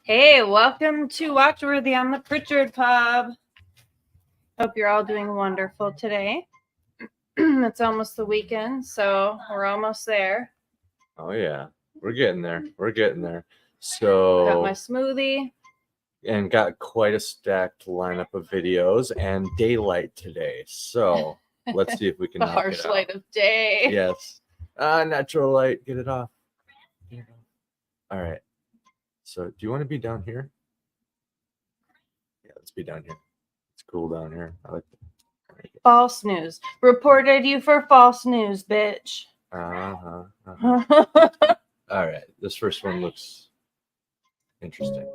Hey, welcome to Watchworthy on the Pritchard Pub. Hope you're all doing wonderful today. It's almost the weekend, so we're almost there. Oh yeah, we're getting there. We're getting there. Got my So, smoothie. and got quite a stacked lineup of videos and daylight today. So let's see if we can The knock harsh it out. light of day. Yes. Natural light. Get it off. Get it off. All right. So do you want to be down here? Yeah, let's be down here. It's cool down here. I like it. False news. Reported you for false news, bitch. Uh-huh. All right. This first one looks interesting.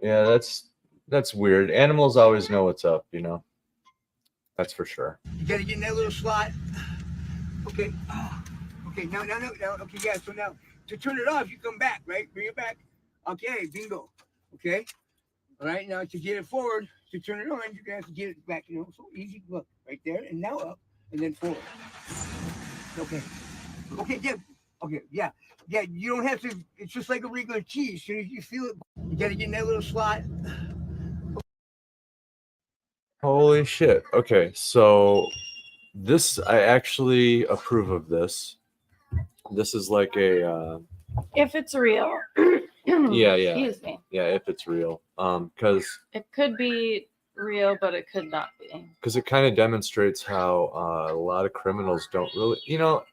Yeah, that's weird. Animals always know what's up, you know. That's for sure. You gotta get in that little slot. Okay. Okay, no. Okay, yeah, so now to turn it off, you come back, right? Bring it back. Okay, bingo. Okay. All right, now to get it forward, to turn it on, you're gonna have to get it back, you know. So easy, look, right there, and now up, and then forward. Okay. Okay, yeah. Okay, yeah. Yeah, you don't have to, it's just like a regular cheese. As soon as you feel it, you gotta get in that little slot. Holy shit. Okay, so this, I actually approve of this. This is like a If it's real. yeah. Excuse me. Yeah, if it's real. Because It could be real, but it could not be. it kind of demonstrates how a lot of criminals don't really, you know,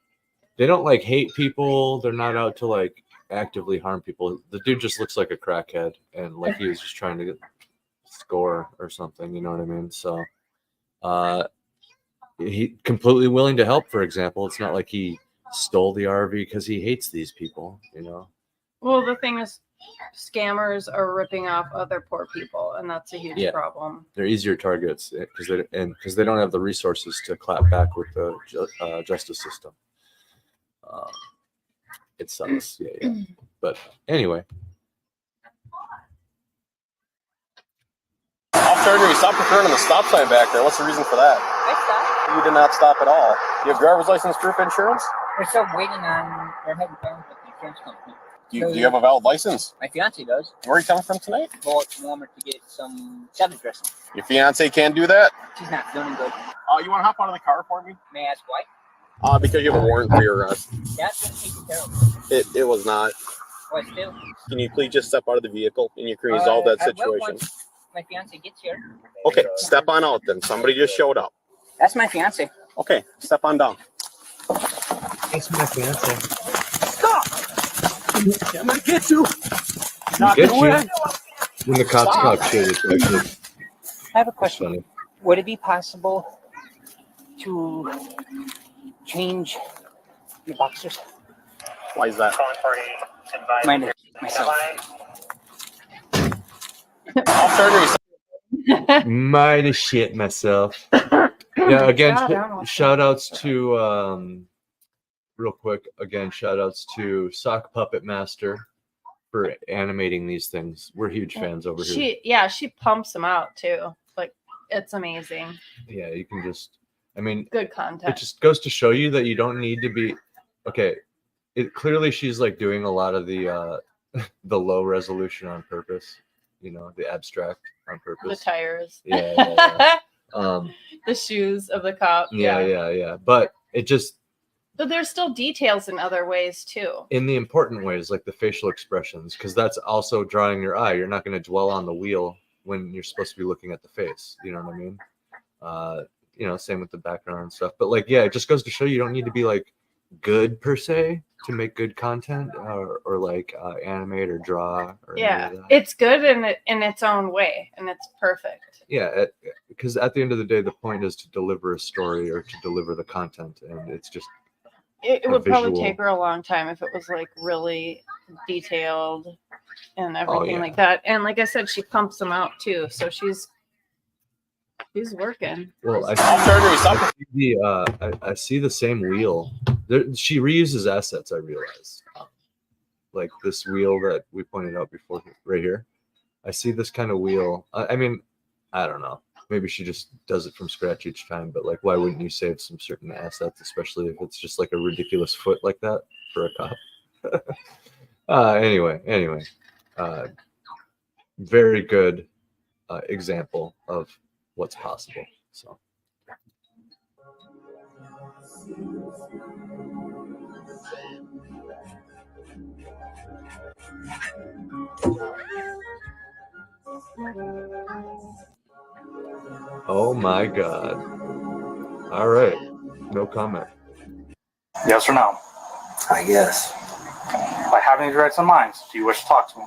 they don't like hate people. They're not out to like actively harm people. The dude just looks like a crackhead and like he was just trying to get score or something, you know what I mean? So he completely willing to help, for example. It's not like he stole the RV because he hates these people, you know. Well, the thing is, scammers are ripping off other poor people, and that's a huge problem. They're easier targets because they don't have the resources to clap back with the justice system. It sucks. Yeah. But anyway. Off-charger, you stopped returning on the stop sign back there. What's the reason for that? I stopped. You did not stop at all. You have driver's license, proof, insurance? We're still waiting on. We're having problems with the insurance company. Do you have a valid license? My fiance does. Where are you coming from tonight? Well, it's warmer to get some salad dressing. Your fiance can't do that? She's not feeling good. You want to hop out of the car for me? May I ask why? Because you have a warrant for your arrest. That's going to take care of it. It was not. What, still? Can you please just step out of the vehicle and you can resolve that I will situation? once my fiance gets here. Okay, step on out then. Somebody just showed up. That's my fiance. Okay, step on down. It's my fiance. Stop! I'm gonna get you. Get you. When the cops talk shit, it's actually I have a question. funny. Would it be possible to change your boxers? Why is that? Mine, myself. Off-charger, you Might have shit myself. Yeah, again, shout outs to real quick, again, shout outs to Sock Puppet Master for animating these things. We're huge fans over here. She pumps them out too. Like, it's amazing. Yeah, you can just, I mean, Good content. it just goes to show you that you don't need to be, okay, it clearly she's like doing a lot of the the low resolution on purpose, you know, the abstract on The purpose. tires. Yeah. The shoes of the cop. Yeah. But it just, But there's still details in other ways too. in the important ways, like the facial expressions, because that's also drawing your eye. You're not going to dwell on the wheel when you're supposed to be looking at the face. You know what I mean? You know, same with the background and stuff. But like, yeah, it just goes to show you don't need to be like good per se to make good content or like animate or draw or any of that. It's good in its own way, and it's perfect. Yeah, because at the end of the day, the point is to deliver a story or to deliver the content, and it's just It would probably visual. take her a long time if it was like really detailed and everything yeah. like that. And like I said, she pumps them out too, so she's working. well. Off-charger, you stop. I see the same wheel She reuses assets, I realize. Like this wheel that we pointed out before, right here. I see this kind of wheel. I mean, I don't know. Maybe she just does it from scratch each time, but like, why wouldn't you save some certain assets, especially if it's just like a ridiculous foot like that for a cop? Anyway, very good example of what's possible. So. Oh my God. All right. No comment. Yes or no? I guess. By having direct some minds, do you wish to talk to me?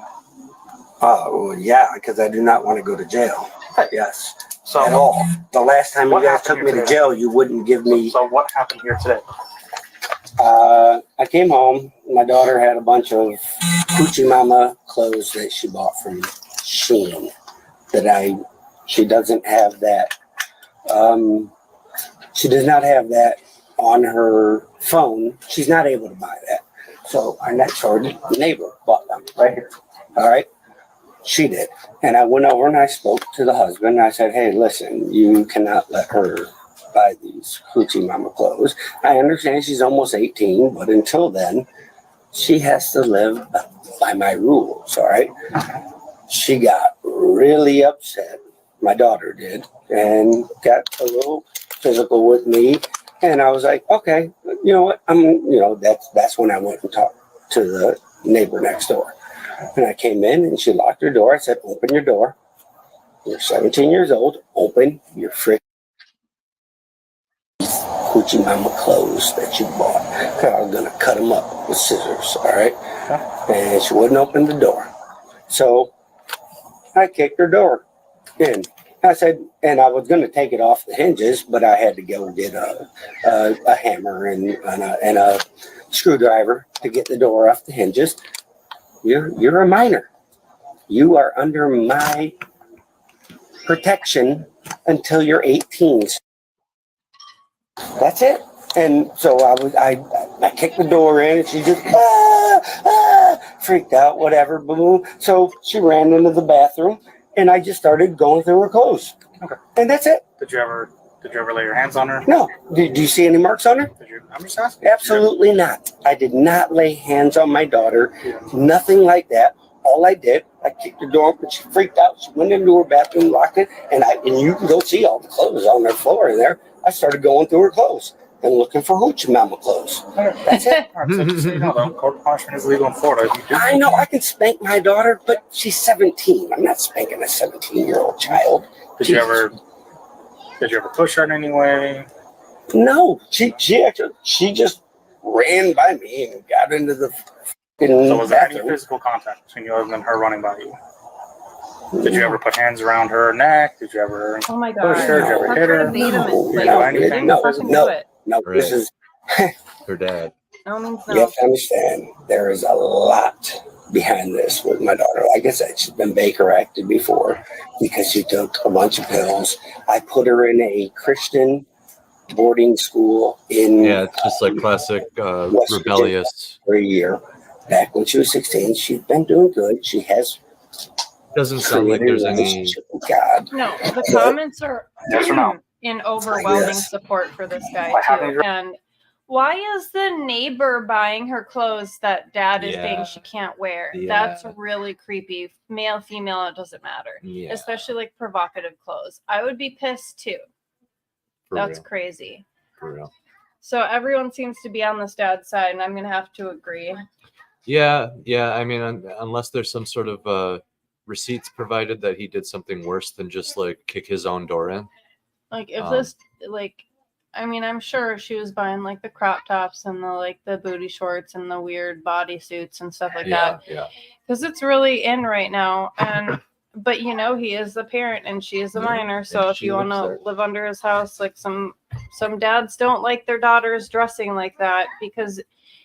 Well, yeah, because I do not want to go to jail. Yes. So, At all. The last time you What guys happened took me here to today? jail, you wouldn't give me. so what happened here today? I came home. My daughter had a bunch of Hoochie Mama clothes that she bought from Shein. She doesn't have that. She does not have that on her phone. She's not able to buy that. So our next door neighbor bought them right here. All right. She did. And I went over and I spoke to the husband. And I said, hey, listen, you cannot let her buy these Hoochie Mama clothes. I understand she's almost 18, but until then, she has to live by my rules. All right. She got really upset. My daughter did, and got a little physical with me. And I was like, okay, you know what? That's when I went and talked to the neighbor next door. And I came in and she locked her door. I said, open your door. You're 17 years old. Open your freaking Hoochie Mama clothes that you bought. Because I was going to cut them up with scissors, all right? And she wouldn't open the door. So I kicked her door in. I said, and I was going to take it off the hinges, but I had to go get a hammer and a screwdriver to get the door off the hinges. You're a minor. You are under my protection until you're 18. That's it. And so I kicked the door in, and she just freaked out, whatever. Boom. So she ran into the bathroom, and I just started going through her clothes. Okay. And that's it. Did you ever lay your hands on her? No. Do you see any marks on her? I'm just asking. Absolutely not. I did not lay hands on my daughter. Nothing like that. All I did, I kicked the door open. She freaked out. She went into her bathroom, locked it, and you can go see all the clothes on her floor in there. I started going through her clothes and looking for Hoochie Mama clothes. That's it. All right, so just so you know, though, corporal punishment is legal in Florida. I know I can spank my daughter, but she's 17. I'm not spanking a 17-year-old child. Did you ever push her in any way? No, she just ran by me and got into the So was there any bathroom. physical contact between you other than her running by you? Did you ever put hands around her neck? Did you ever Oh my God. push her? Did you ever hit her? Beat him. No, Like, Did you do anything? no, fucking no. do it. No, Right. this is. Her dad. No means You no. have to understand, there is a lot behind this with my daughter. Like I said, she's been Baker acted before because she took a bunch of pills. I put her in a Christian boarding school in Yeah, it's just like classic West rebellious. for a year. Back when she was 16, she's been doing good. She has Doesn't sound like created there's a any. relationship with God. No, the comments are Yes or no? in overwhelming Yes. support for this guy By having too. And why is the neighbor buying her clothes that dad is Yeah. saying she can't wear? Yeah. That's really creepy. Male, female, it doesn't matter. Yeah, Especially like provocative clothes. I would be pissed too. for That's real. crazy. For real. So everyone seems to be on this dad's side, and I'm gonna have to agree. Yeah. I mean, unless there's some sort of receipts provided that he did something worse than just like kick his own door in. Like if Um, this like I mean, I'm sure she was buying like the crop tops and the booty shorts and the weird bodysuits and stuff like that. Yeah. Because it's really in right now. And but he is the parent and she is a Yeah, minor. So and if she you want lives to there. live under his house, like some dads don't like their daughters dressing like that because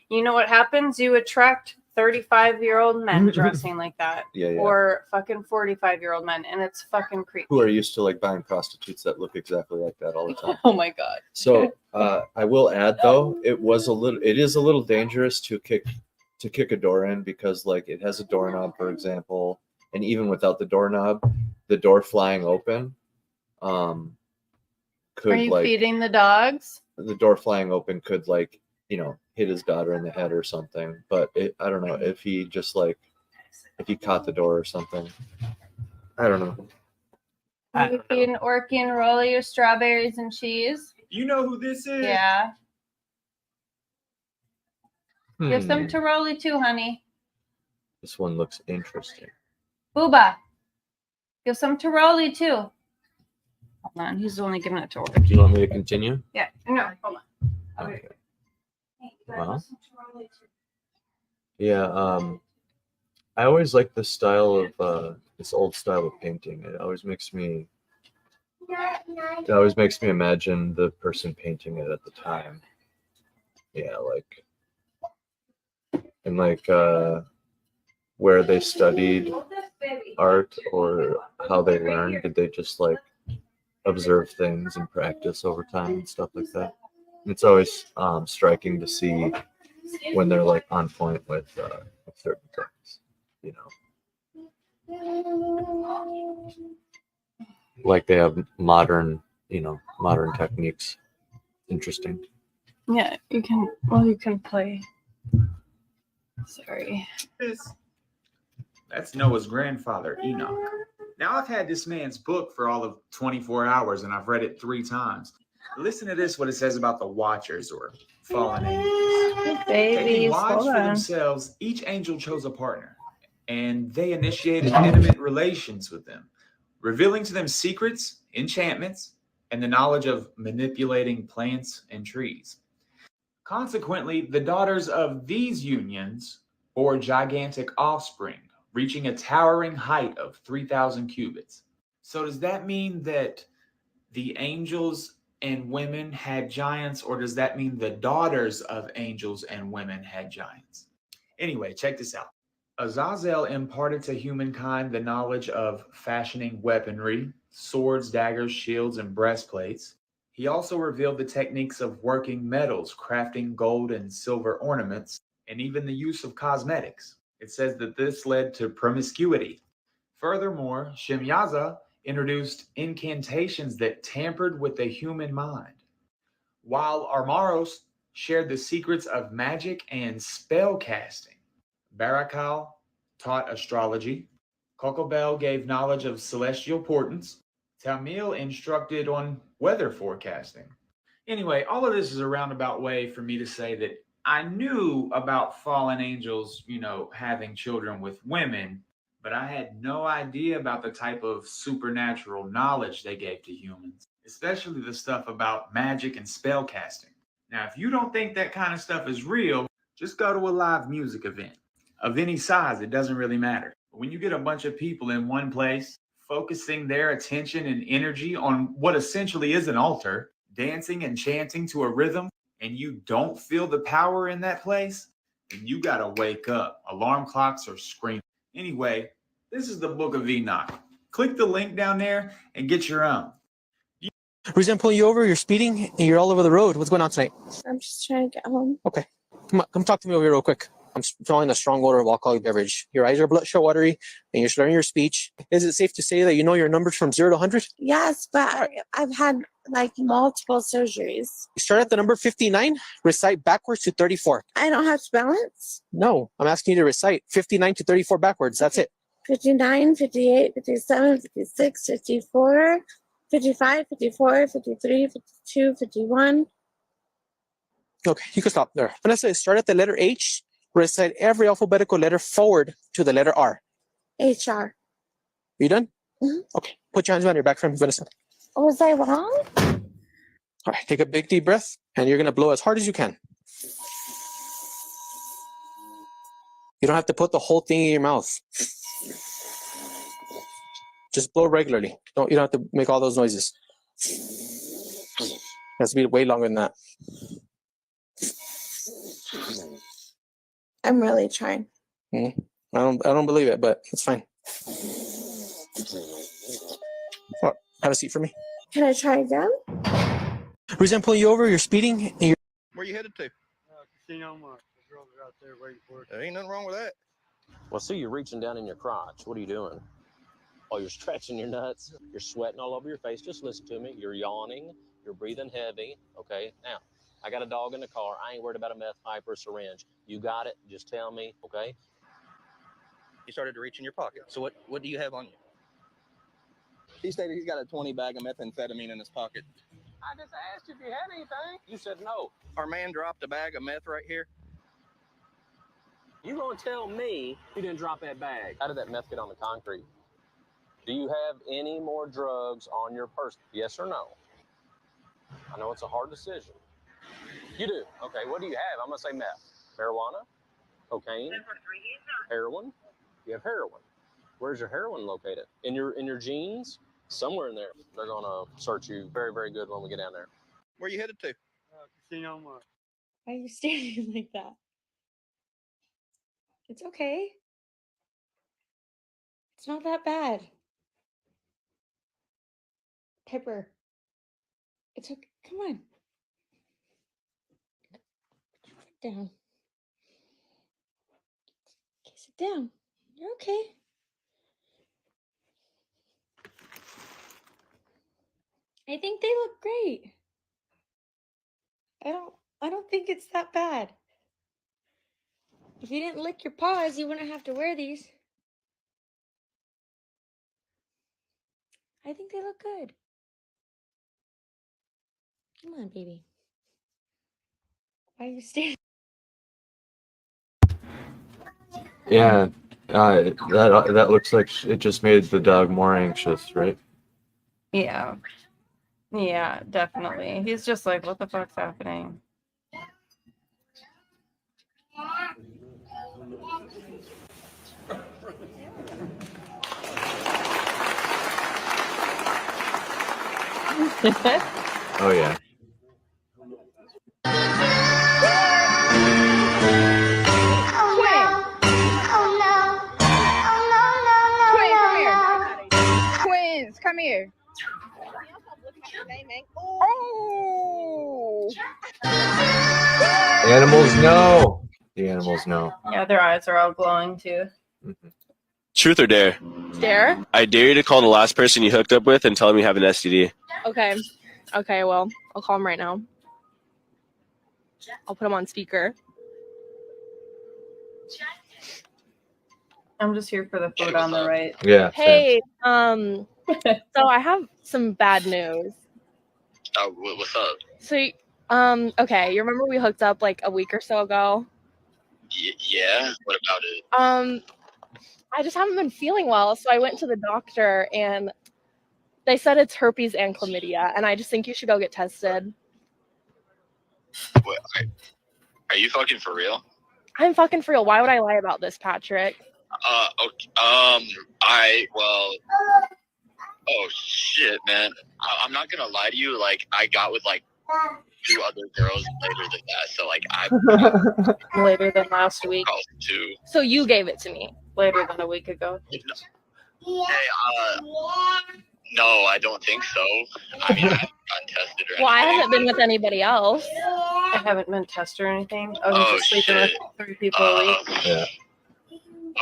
you know what happens? You attract 35-year-old men dressing like that, Yeah, yeah. or fucking 45-year-old men, and it's fucking creepy. Who are used to like buying prostitutes that look exactly like that all the time. Oh my god. So I will add though, it is a little dangerous to kick a door in because like it has a doorknob, for example, and even without the doorknob, the door flying open could Are you like feeding the dogs? the door flying open could like, you know, hit his daughter in the head or something. But I don't know if he just like if he caught the door or something. I don't know. Are you feeding Orky and Rolly your strawberries and cheese? You know who this is? Yeah. Give some Hmm, to Rolly too, honey. this one looks interesting. Booba. Give some to Rolly too. Hold on, he's only giving it to Do Orky. you want me to continue? Yeah, no, hold on. Okay. Well. Yeah, I always like this style of this old style of painting. It always makes me imagine the person painting it at the time. Yeah, like and like where they studied art or how they learned. Did they just like observe things and practice over time and stuff like that? It's always striking to see when they're like on point with certain things, you know, like they have modern techniques. Interesting. Yeah, you can play. Sorry. That's Noah's grandfather, Enoch. Now, I've had this man's book for all of 24 hours and I've read it 3 times. Listen to this, what it says about the Watchers or fallen angels. Taking Babies, watch hold for on. themselves, each angel chose a partner and they initiated intimate relations with them, revealing to them secrets, enchantments, and the knowledge of manipulating plants and trees. Consequently, the daughters of these unions bore gigantic offspring, reaching a towering height of 3,000 cubits. So does that mean that the angels and women had giants, or does that mean the daughters of angels and women had giants? Anyway, check this out. Azazel imparted to humankind the knowledge of fashioning weaponry, swords, daggers, shields, and breastplates. He also revealed the techniques of working metals, crafting gold and silver ornaments, and even the use of cosmetics. It says that this led to promiscuity. Furthermore, Shemyaza introduced incantations that tampered with the human mind, while Armaros shared the secrets of magic and spell casting. Barakal taught astrology. Kokobel gave knowledge of celestial portents. Tamil instructed on weather forecasting. Anyway, all of this is a roundabout way for me to say that I knew about fallen angels, having children with women, but I had no idea about the type of supernatural knowledge they gave to humans, especially the stuff about magic and spell casting. Now, if you don't think that kind of stuff is real, just go to a live music event. Of any size, it doesn't really matter. But when you get a bunch of people in one place, focusing their attention and energy on what essentially is an altar, dancing and chanting to a rhythm, and you don't feel the power in that place, then you gotta wake up. Alarm clocks are screaming. Anyway, this is the Book of Enoch. Click the link down there and get your own. Reason I'm pulling you over, you're speeding and you're all over the road. What's going on tonight? I'm just trying to get home. Okay. Come talk to me over here real quick. I'm smelling a strong odor of alcoholic beverage. Your eyes are bloodshot watery and you're slurring your speech. Is it safe to say that you know your numbers from 0 to 100? Yes, but I've had like multiple surgeries. Start at the number 59, recite backwards to 34. I don't have to balance. No, I'm asking you to recite 59 to 34 backwards. That's it. 59, 58, 57, 56, 54, 55, 54, 53, 52, 51. Okay, you can stop there. Vanessa, start at the letter H, recite every alphabetical letter forward to the letter R. HR. You done? Mhm. Okay, put your hands behind your back, friend, Vanessa. Was I wrong? All right, take a big deep breath, and you're gonna blow as hard as you can. You don't have to put the whole thing in your mouth. Just blow regularly. You don't have to make all those noises. It has to be way longer than that. I'm really trying. I don't believe it, but it's fine. What? Have a seat for me. Can I try again? Reason I'm pulling you over, you're speeding. And Where you headed to? Casino Mark. The girls are out there waiting for us. There ain't nothing wrong with that. Well, see, you're reaching down in your crotch. What are you doing? Oh, you're stretching your nuts. You're sweating all over your face. Just listen to me. You're yawning. You're breathing heavy. Okay. Now, I got a dog in the car. I ain't worried about a meth pipe or a syringe. You got it. Just tell me. Okay. You started to reach in your pocket. So what do you have on you? He stated he's got a 20 bag of methamphetamine in his pocket. I just asked if you had anything. You said no. Our man dropped a bag of meth right here. You gonna tell me you didn't drop that bag? How did that meth get on the concrete? Do you have any more drugs on your person? Yes or no? I know it's a hard decision. You do. Okay, what do you have? I'm gonna say meth. Marijuana? Cocaine? Heroin? You have heroin. Where's your heroin located? In your jeans? Somewhere in there. They're gonna search you very, very good when we get down there. Where you headed to? Casino Mark. Why are you staring like that? It's okay. It's not that bad. Pepper. It's okay. Come on. Sit down. Okay, sit down. You're okay. I think they look great. I don't think it's that bad. If you didn't lick your paws, you wouldn't have to wear these. I think they look good. Come on, baby. Why are you staring? Yeah, that looks like it just made the dog more anxious, right? Yeah. Yeah, definitely. He's just like, what the fuck's happening? Oh yeah. Twins, come here. Oh! Animals know. The animals know. Yeah, their eyes are all glowing too. Mhm. Truth or dare? Dare? I dare you to call the last person you hooked up with and tell him you have an STD. Okay. Okay, well, I'll call him right now. I'll put him on speaker. I'm just here for the food on the right. Yeah. Hey, so I have some bad news. Oh, what's up? So, okay, you remember we hooked up like a week or so ago? Yeah. What about it? I just haven't been feeling well, so I went to the doctor and they said it's herpes and chlamydia, and I just think you should go get tested. What, are you fucking for real? I'm fucking for real. Why would I lie about this, Patrick? Okay. Oh shit, man. I'm not gonna lie to you. Like, I got with like 2 other girls later than that. So like, I Later than last week. too. So you gave it to me. Later than a week ago. Hey, no, I don't think so. I mean, I haven't gotten tested or Well, I anything. haven't been with anybody else. I haven't been tested or anything. Oh, he's Oh, just sleeping with shit. 3 people a week. Yeah.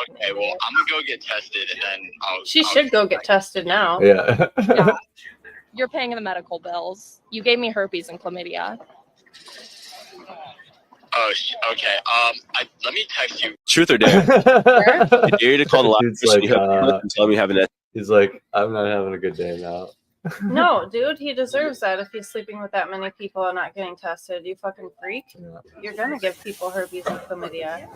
Okay, well, I'm gonna go get tested and then She should go get tested now. Yeah. Yeah. You're paying the medical bills. You gave me herpes and chlamydia. Oh, okay. Let me text you. Truth or dare? I dare you to call the last Dude's person like, you hooked up with and tell him you have an STD. He's like, I'm not having a good day now. No, dude, he deserves that if he's sleeping with that many people and not getting tested. You fucking freak. Yeah. You're gonna give people herpes and chlamydia.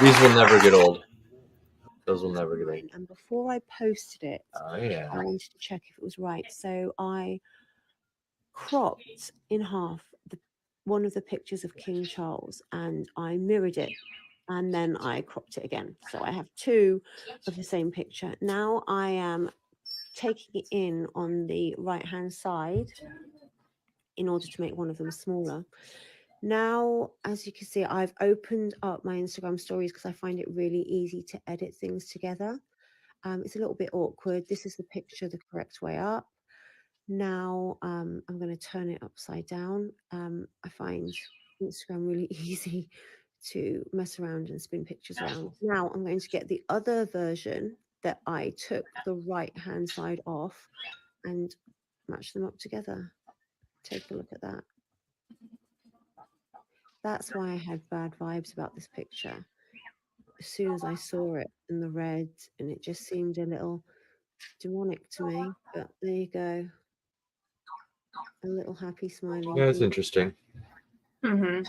These will never get old. Those will never get old. And before I posted it, Oh yeah. I wanted to check if it was right. So I cropped in half one of the pictures of King Charles and I mirrored it and then I cropped it again. So I have 2 of the same picture. Now I am taking it in on the right hand side in order to make one of them smaller. Now, as you can see, I've opened up my Instagram stories because I find it really easy to edit things together. It's a little bit awkward. This is the picture the correct way up. Now I'm going to turn it upside down. I find Instagram really easy to mess around and spin pictures around. Now I'm going to get the other version that I took the right hand side off and match them up together. Take a look at that. That's why I had bad vibes about this picture. As soon as I saw it in the red, and it just seemed a little demonic to me. But there you go. A little happy smiling. Yeah, it's bee. interesting. Mm-hmm.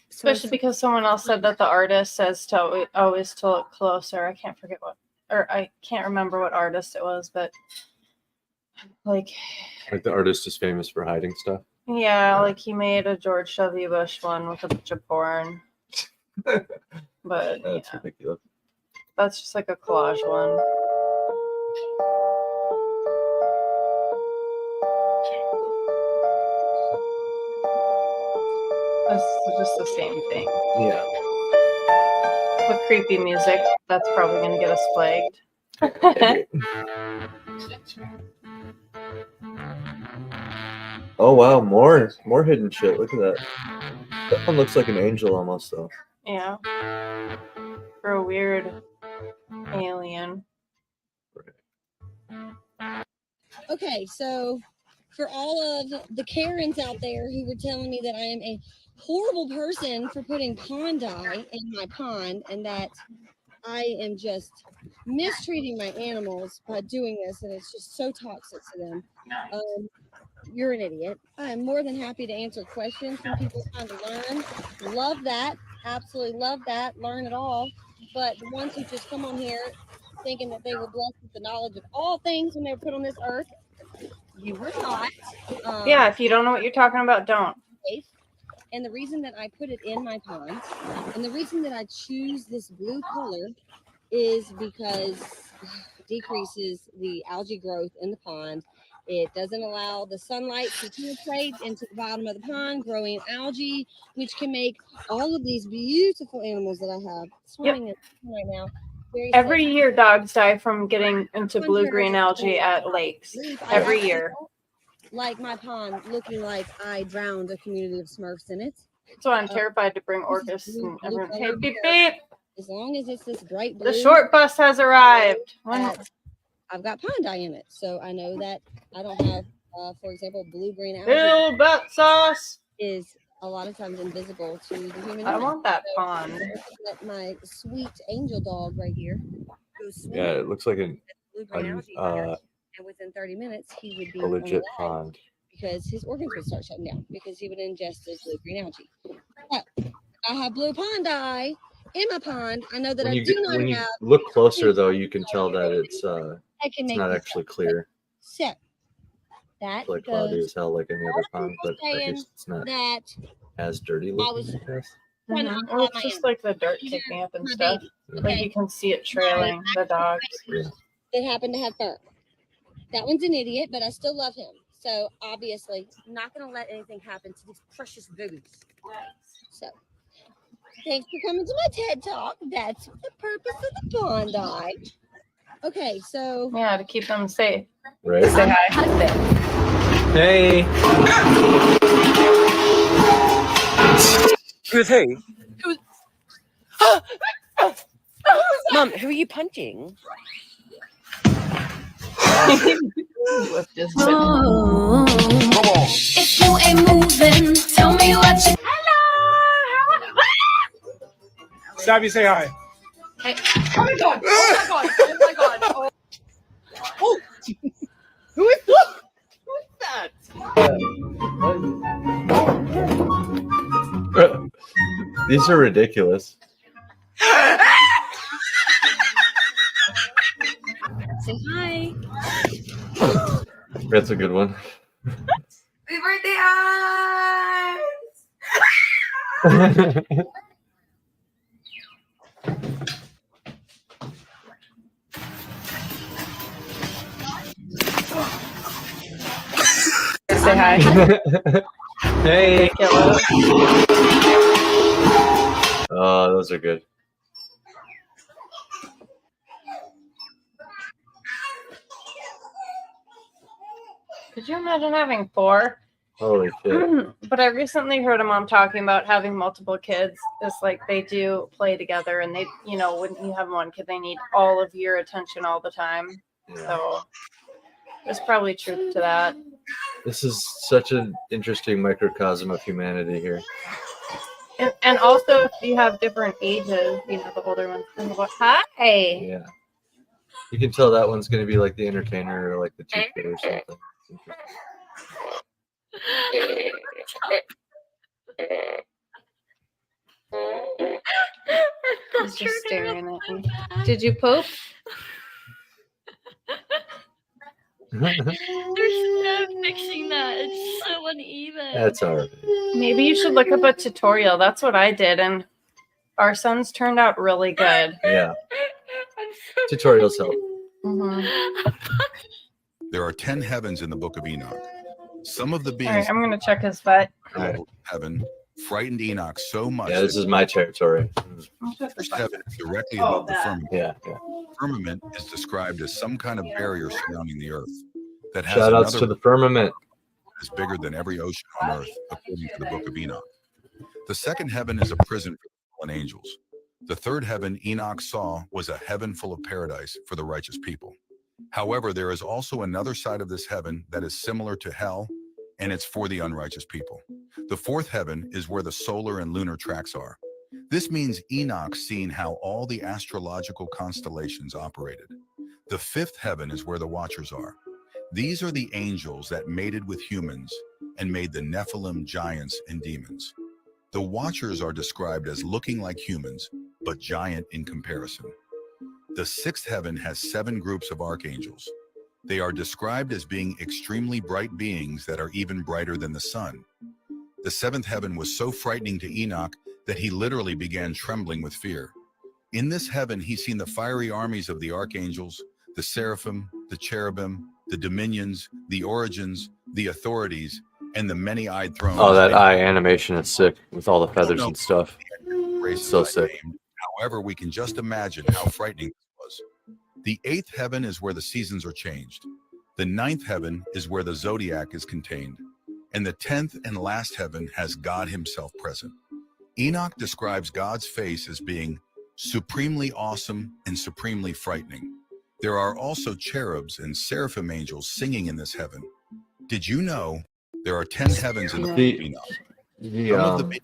So I Especially because someone else said that the artist says to always to look closer. I can't forget what, or I can't remember what artist it was, but like Like the artist is famous for hiding stuff. yeah, like he made a George W. Bush one with a bunch of porn. But That's yeah, ridiculous. that's just like a collage one. This is just the same thing. Yeah. With creepy music, that's probably going to get us flagged. Oh wow, more hidden shit. Look at that. That one looks like an angel almost though. Yeah. For a weird alien. Okay, so for all of the Karens out there who were telling me that I am a horrible person for putting pond dye in my pond and that I am just mistreating my animals by doing this and it's just so toxic to them, you're an idiot. I'm more than happy to answer questions from people trying to learn. Love that. Absolutely love that. Learn it all. But the ones who just come on here thinking that they were blessed with the knowledge of all things when they were put on this earth, you were not. Yeah, if you don't know what you're talking about, don't. Safe. And the reason that I put it in my pond and the reason that I choose this blue color is because it decreases the algae growth in the pond. It doesn't allow the sunlight to penetrate into the bottom of the pond, growing algae, which can make all of these beautiful animals that I have swimming in right now. Very Every safe. year, dogs die from getting into blue-green algae at lakes. I Every actually year. don't like my pond looking like I drowned a community of Smurfs in it. That's why I'm terrified to bring Orcus and everyone. Hey, beep, beep. As long as it's this bright blue. The short bus has arrived. When- I've got pond dye in it, so I know that I don't have, for example, blue-green algae. Bill butt sauce Is a lot of times invisible to the human. I eye. want that So, pond. Let my sweet angel dog right here go swimming. Yeah, it looks like blue-green algae there, and within 30 minutes he would be a legit alive pond. because his organs would start shutting down because he would ingest the blue-green algae. But I have blue pond dye in my pond. I know that When I you do get, not when you have. look closer though, you can tell that it's I can it's make not this actually clear. So that It's like cloudy goes as hell like any other pond, but I saying guess it's not that as dirty looking. I guess. trying to Mhm. untie Well, it's my just animal. like the dirt kicking up and My stuff. baby. Like Okay. you can see it trailing the dogs. Yeah. That happen to have fur. That one's an idiot, but I still love him. So obviously, not going to let anything happen to these precious babies. So, thanks for coming to my TED Talk. That's the purpose of the pond dye. Okay, so Yeah, to keep them safe. Right. Say hi. Hey. Who's hey? Mom, who are you punching? If you ain't moving, tell me what you. Stabby, say hi. Hey. Oh my god! Oh my god! Oh my god! Oh. Oh. Who is that? These are ridiculous. say hi. That's a good one. Happy birthday, eyes! say hi. Hey. Ridiculous. Oh, those are good. Could you imagine having 4? Holy shit. But I recently heard a mom talking about having multiple kids. It's like they do play together, and they, you know, when you have one kid, they need all of your attention all the time. So there's probably truth to that. This is such an interesting microcosm of humanity here. And also, if you have different ages, you know, the older ones. Hi. Yeah. You can tell that one's going to be like the entertainer or like the teacher or something. He's just staring at me. Did you poop? There's no fixing that. It's so uneven. That's all right. Maybe you should look up a tutorial. That's what I did, and our sons turned out really good. Yeah. Tutorials help. There are 10 heavens in the book of Enoch. Some of the All beings right, I'm gonna check his butt. of heaven frightened Enoch so much. Yeah, this is my territory. The first heaven is directly above the firmament. Yeah. Firmament is described as some kind of barrier surrounding the earth that has Shout outs to the firmament. is bigger than every ocean on earth, according to the book of Enoch. The second heaven is a prison for fallen angels. The third heaven Enoch saw was a heaven full of paradise for the righteous people. However, there is also another side of this heaven that is similar to hell, and it's for the unrighteous people. The fourth heaven is where the solar and lunar tracks are. This means Enoch seen how all the astrological constellations operated. The fifth heaven is where the watchers are. These are the angels that mated with humans and made the Nephilim giants and demons. The watchers are described as looking like humans, but giant in comparison. The sixth heaven has 7 groups of archangels. They are described as being extremely bright beings that are even brighter than the sun. The seventh heaven was so frightening to Enoch that he literally began trembling with fear. In this heaven, he seen the fiery armies of the archangels, the seraphim, the cherubim, the dominions, the origins, the authorities, and the many-eyed thrones. Oh, that eye animation is sick with all the feathers and stuff. So sick. However, we can just imagine how frightening this was. The eighth heaven is where the seasons are changed. The ninth heaven is where the zodiac is contained. And the 10th and last heaven has God himself present. Enoch describes God's face as being supremely awesome and supremely frightening. There are also cherubs and seraphim angels singing in this heaven. Did you know there are 10 heavens in the book of Enoch?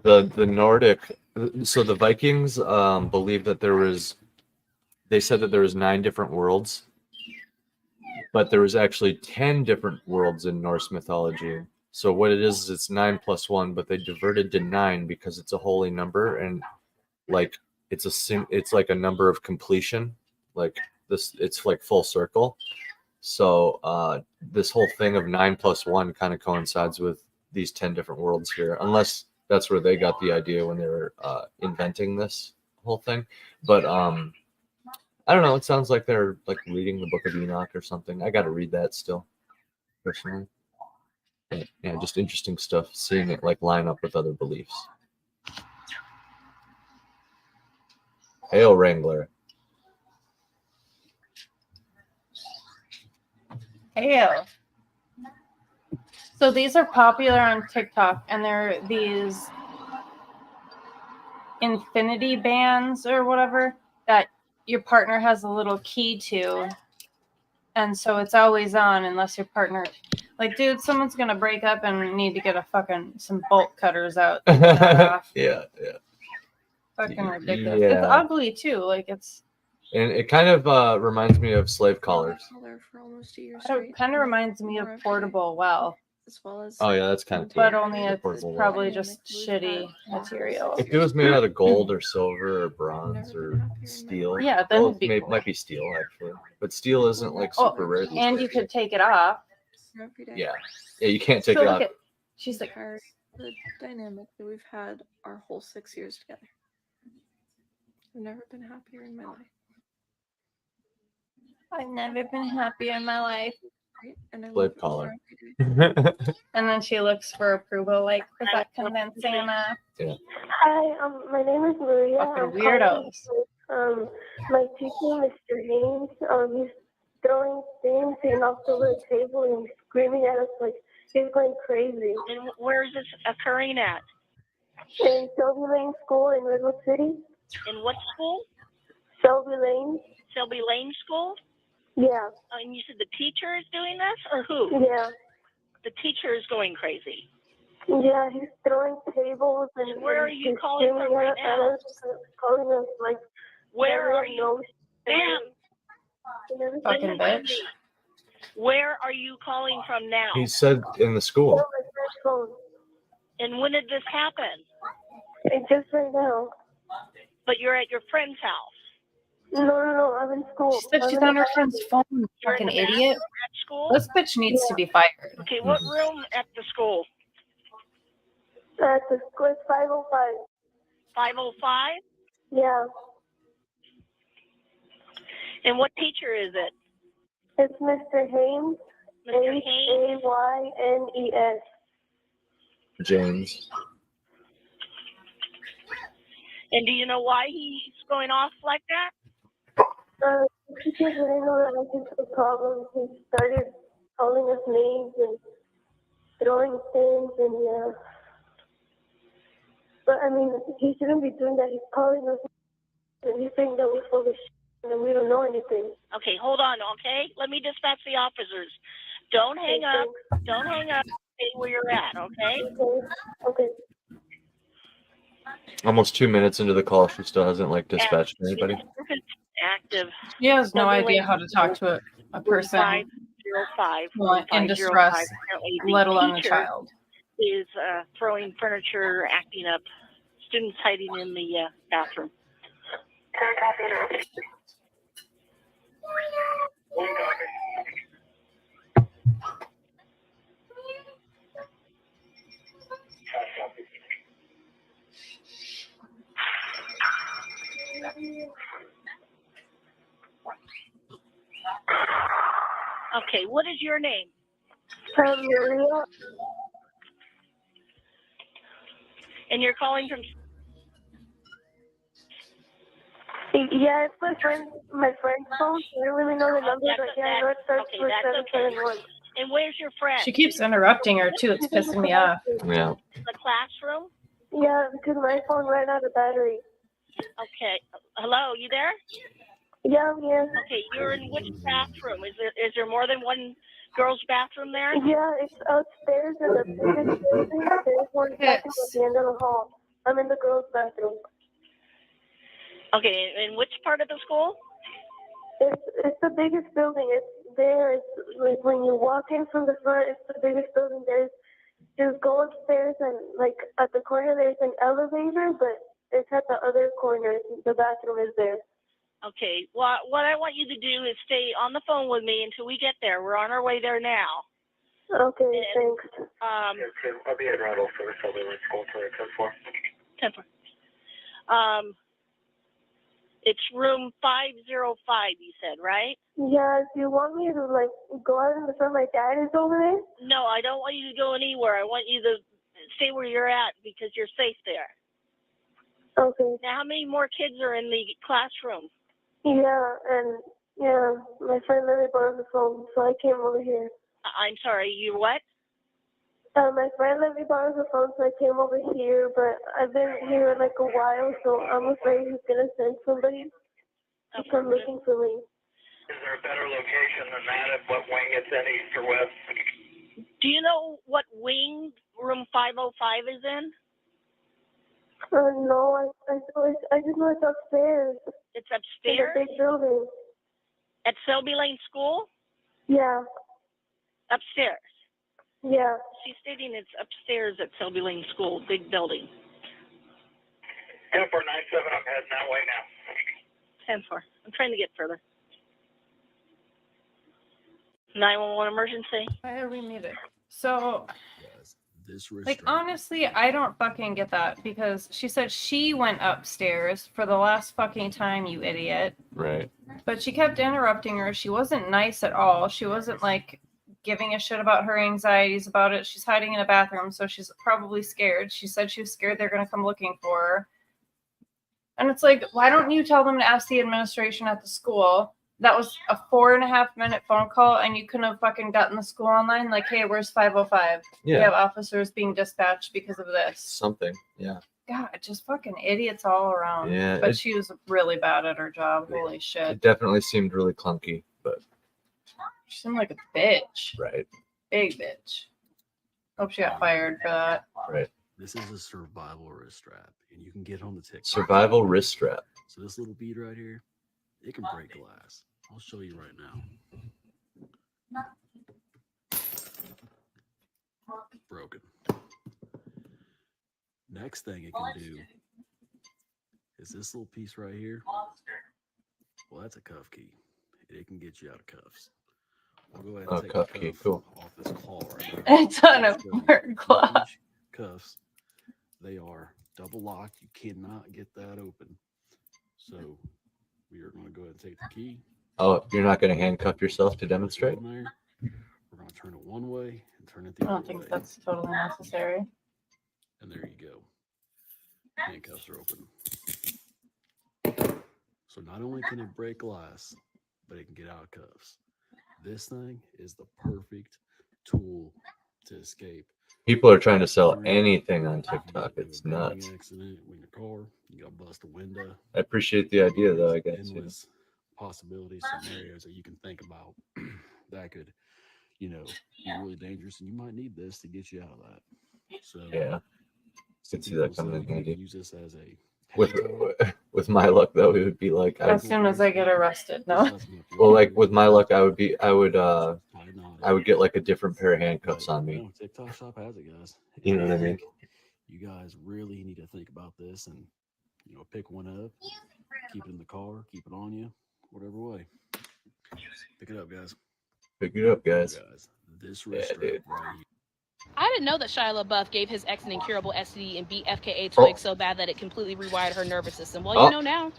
The Nordic, so the Vikings believe that they said that there was 9 different worlds, but there was actually 10 different worlds in Norse mythology. So what it is it's 9 plus 1, but they diverted to 9 because it's a holy number, and like it's like a number of completion, like this, it's like full circle. So this whole thing of 9 plus 1 kind of coincides with these 10 different worlds here, unless that's where they got the idea when they were inventing this whole thing. But I don't know. It sounds like they're like reading the Book of Enoch or something. I got to read that still, personally. But, yeah, just interesting stuff. Seeing it like line up with other beliefs. Hail Wrangler. Hail. So these are popular on TikTok, and they're these infinity bands or whatever that your partner has a little key to, and so it's always on unless your partner, like, dude, someone's gonna break up and need to get some bolt cutters out. To get that off. Yeah. Fucking ridiculous. Yeah. It's ugly too. Like it's. And it kind of reminds me of slave collars. It kind of reminds me of portable well. As well as Oh yeah, that's kind of cool. But only it's Portable well. probably just shitty material. If it was made out of gold or silver or bronze or steel, Yeah, then well, it'd be cool. might be steel actually, but steel isn't like super rare. these And days. you could take it off. Yeah, you can't take So it look off. at- she's like, the dynamic that we've had our whole 6 years together. I've never been happier in my life. I've never been happier in my life. And I Flip love collar. And then she looks for approval, like, is that convincing enough? Yeah. Hi, my name is Maria. Fucking I'm weirdos. calling, my teacher, Mr. Haynes, he's throwing things and off the table and screaming at us like he's going crazy. And where is this occurring at? In Selby Lane School in Redwood City. In what school? Selby Lane. Selby Lane School? Yeah. And you said the teacher is doing this, or who? Yeah. The teacher is going crazy. Yeah, he's throwing tables and where are you calling from right now? Calling us like. Where are you? Ma'am. Fucking bitch. Where are you calling from now? He said in the school. And when did this happen? Just right now. But you're at your friend's house. No, I'm in school. She said she's on her friend's phone, fucking idiot. At school? This bitch needs to be fired. Okay, what room at the school? At the school, it's 505. 505? Yeah. And what teacher is it? It's Mr. Haynes. Mr. Haynes? Haynes. James. And do you know why he's going off like that? Because we didn't know that was the problem. He started calling us names and throwing things and yeah. But I mean, he shouldn't be doing that. He's calling us and he's saying that we're full of shit and we don't know anything. Okay, hold on, okay? Let me dispatch the officers. Don't hang up. Don't hang up. Stay where you're at, okay? Okay. Almost 2 minutes into the call, she still hasn't like dispatched anybody. Active. She has no idea how to talk to a person 505 in distress, let alone a child. Is throwing furniture, acting up. Students hiding in the bathroom. Okay, what is your name? Maria. And you're calling from? Yeah, it's my friend's phone. I don't really know the number, but yeah, I know it starts with 771. And where's your friend? She keeps interrupting her too. It's pissing me off. Yeah. The classroom? Yeah, because my phone ran out of battery. Okay. Hello, you there? Yeah, I'm here. Okay, you're in which bathroom? Is there more than one girl's bathroom there? Yeah, it's upstairs in the biggest building. There's one bathroom at the end of the hall. I'm in the girls' bathroom. Okay, in which part of the school? It's the biggest building. It's there. It's like when you walk in from the front, it's the biggest building. Just go upstairs and like at the corner there's an elevator, but it's at the other corner. The bathroom is there. Okay, well, what I want you to do is stay on the phone with me until we get there. We're on our way there now. Okay, thanks. I'll be at Rattle for Selby Lane School for 10-4. 10-4. It's room 505, you said, right? Yeah, do you want me to like go out in the front? My dad is over there? No, I don't want you to go anywhere. I want you to stay where you're at because you're safe there. Okay. Now, how many more kids are in the classroom? Yeah, and yeah, my friend let me borrow the phone, so I came over here. I'm sorry, you what? My friend let me borrow the phone, so I came over here, but I've been here like a while, so I'm afraid he's gonna send somebody to come looking for me. Is there a better location than that? At what wing it's in, east or west? Do you know what wing room 505 is in? No, I just know it's upstairs. It's upstairs? In the big building. At Selby Lane School? Yeah. Upstairs? Yeah. She's stating it's upstairs at Selby Lane School, big building. 10-4-9-7, I'm heading that way now. 10-4. I'm trying to get further. 911 emergency. Why are we muted? So, like, honestly, I don't fucking get that because she said she went upstairs for the last fucking time, you idiot. Right. But she kept interrupting her. She wasn't nice at all. She wasn't, like, giving a shit about her anxieties about it. She's hiding in a bathroom, so she's probably scared. She said she was scared they're going to come looking for her. And it's like, why don't you tell them to ask the administration at the school? That was a 4.5-minute phone call, and you couldn't have fucking gotten the school online. Like, hey, where's 505? We Yeah. have officers being dispatched because of this. Something. Yeah. God, just fucking idiots all around. Yeah, But it- she was really bad at her job. Holy shit. It definitely seemed really clunky, but She seemed like a bitch. right. Big bitch. Hope she got fired for that. Right. This is a survival wrist strap, and you can get on the TikTok. Survival wrist strap. So this little bead right here, it can break glass. I'll show you right now. Broken. Next thing it can do is this little piece right here. Well, that's a cuff key. It can get you out of cuffs. I'll go ahead and Oh, take cuff the key, cuff cool. off this claw right now. It's on a work glove. Cuffs, they are double locked. You cannot get that open. So we are going to go ahead and take the key. Oh, you're not going to handcuff yourself to demonstrate? in there. We're going to turn it one way and turn it the I other don't way. think that's totally necessary. And there you go. Handcuffs are open. So not only can it break glass, but it can get out of cuffs. This thing is the perfect tool to escape. People are trying to sell anything on TikTok. It's nuts. Accident in your car, you got to bust a window. I appreciate the idea, though, I guess. Yeah. Endless possibilities, scenarios that you can think about that could, be really dangerous, and you might need this to get you out of that. So Yeah. I could see that coming in handy. use this as a With my luck, though, it would be like As soon as I get arrested, no? well, like with my luck, I would get like a different pair of handcuffs on me. TikTok shop has it, guys. You know what I mean? think You guys really need to think about this and pick one up, keep it in the car, keep it on you, whatever way. Pick it up, guys. Pick it up, guys. This Yeah, wrist strap dude. right here. I didn't know that Shia LaBeouf gave his ex an incurable STD and beat FKA Twigs so bad that it completely rewired her nervous system. Well, Oh. you know now.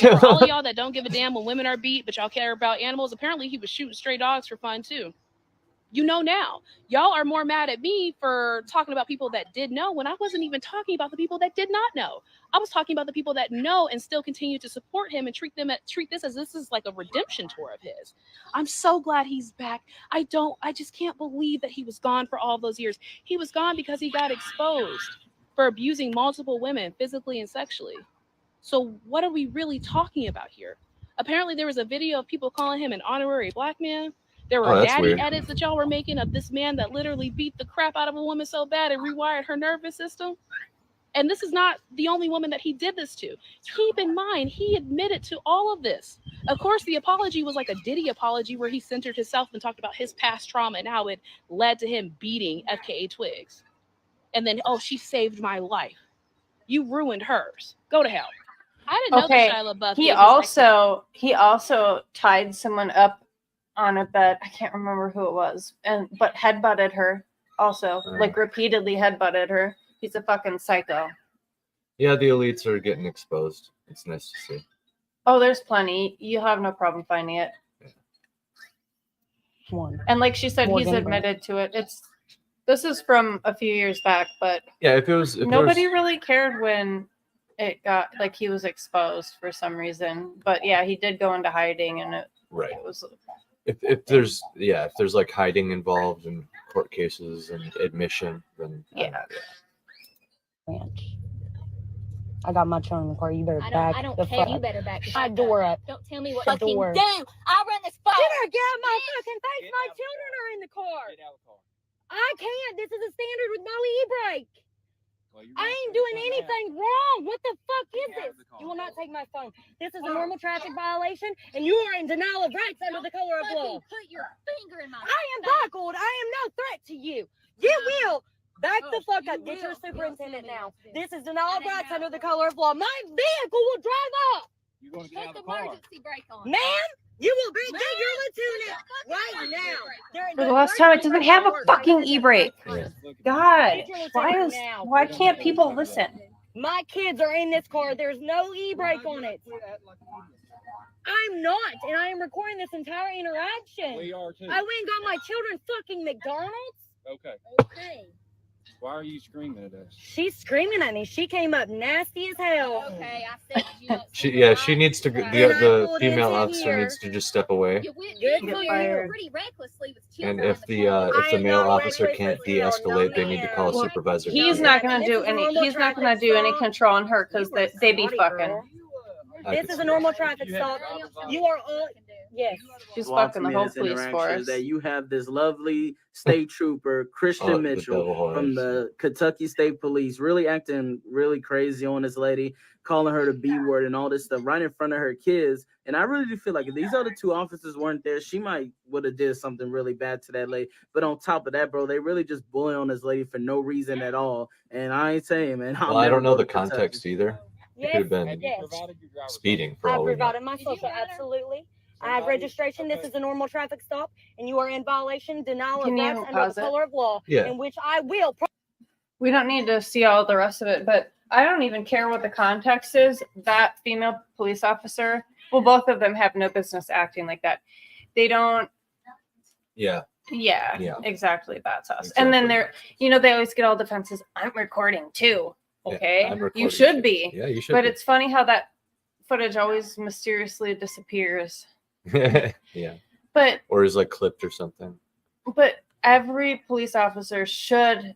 And for all of y'all that don't give a damn when women are beat, but y'all care about animals, apparently he was shooting stray dogs for fun too. You know now. Y'all are more mad at me for talking about people that did know when I wasn't even talking about the people that did not know. I was talking about the people that know and still continue to support him and treat this as this is like a redemption tour of his. I'm so glad he's back. I just can't believe that he was gone for all those years. He was gone because he got exposed for abusing multiple women physically and sexually. So what are we really talking about here? Apparently there was a video of people calling him an honorary black man. There were that's daddy weird. edits that y'all were making of this man that literally beat the crap out of a woman so bad it rewired her nervous system. And this is not the only woman that he did this to. Keep in mind, he admitted to all of this. Of course, the apology was like a Diddy apology where he centered himself and talked about his past trauma and how it led to him beating FKA Twigs. And then, oh, she saved my life. You ruined hers. Go to hell. I didn't know Okay. that Shia LaBeouf He gave his also tied someone up on a bed. I can't remember who it was, but headbutted her also, like repeatedly headbutted her. He's a fucking psycho. Yeah, the elites are getting exposed. It's nice to see. Oh, there's plenty. You have no problem finding it. And like she said, he's Morgan admitted to it. This is from a few years back, but Yeah, if there was nobody really cared when it got like he was exposed for some reason. But yeah, he did go into hiding, and it was if there's like hiding involved in court cases and admission, then yeah. I got my phone in the car. You better back I don't the care. fuck. You better back the my fuck door up. up. Don't tell me what The fucking door. do. I run this phone. You better get out of my fucking face. My children are in the car. I can't. This is a standard with no e-brake. I ain't doing anything wrong. What the fuck is this? You will not take my phone. This is a normal traffic violation, and you are in denial of rights under the color of law. Put your finger in my I am buckled. I am no threat to you. You will back the fuck up. Get your superintendent now. This is denial of rights under the color of law. My vehicle will drive off. You're going to get out of the car. Emergency brake on. Ma'am, you will be get your lieutenant right now. For the last time, it doesn't have a fucking e-brake. God, why can't people listen? My kids are in this car. There's no e-brake on it. I'm not, and I am recording this entire interaction. We are too. I went and got my children fucking McDonald's. Okay. Okay. Why are you screaming at us? She's screaming at me. She came up nasty as hell. Okay, I said you. She needs to. The female officer needs to just step away. You went Good in for here you. pretty recklessly with And children. if the male officer can't de-escalate, they need to call a Well, supervisor. He's not gonna do any. He's not gonna do any control on her because they be fucking. This is a normal traffic stop. You are all. Yes. She's Lots fucking of the whole minutes police interaction force. is that you have this lovely state trooper, Christian Oh, the Mitchell, devil horns. from the Kentucky State Police, really acting really crazy on this lady, calling her the B word and all this stuff right in front of her kids. And I really do feel like if these other two officers weren't there, she might would have did something really bad to that lady. But on top of that, bro, they really just bullying on this lady for no reason at all. And I ain't saying, man. Well, I don't know the context either. It could have been Yes. speeding for I've all we know. provided my social, absolutely. I have registration. This is a normal traffic stop, and you are in violation, denial of Can you rights under pause the it? color of law, Yeah. in which I will. We don't need to see all the rest of it, but I don't even care what the context is. That female police officer, well, both of them have no business acting like that. They don't. Yeah. Yeah, Yeah. exactly. That's us. And then they're, they always get all defenses. I'm recording too. Okay. I'm recording You should too. be. Yeah, you should But be. it's funny how that footage always mysteriously disappears. Yeah. But Or is like clipped or something. But every police officer should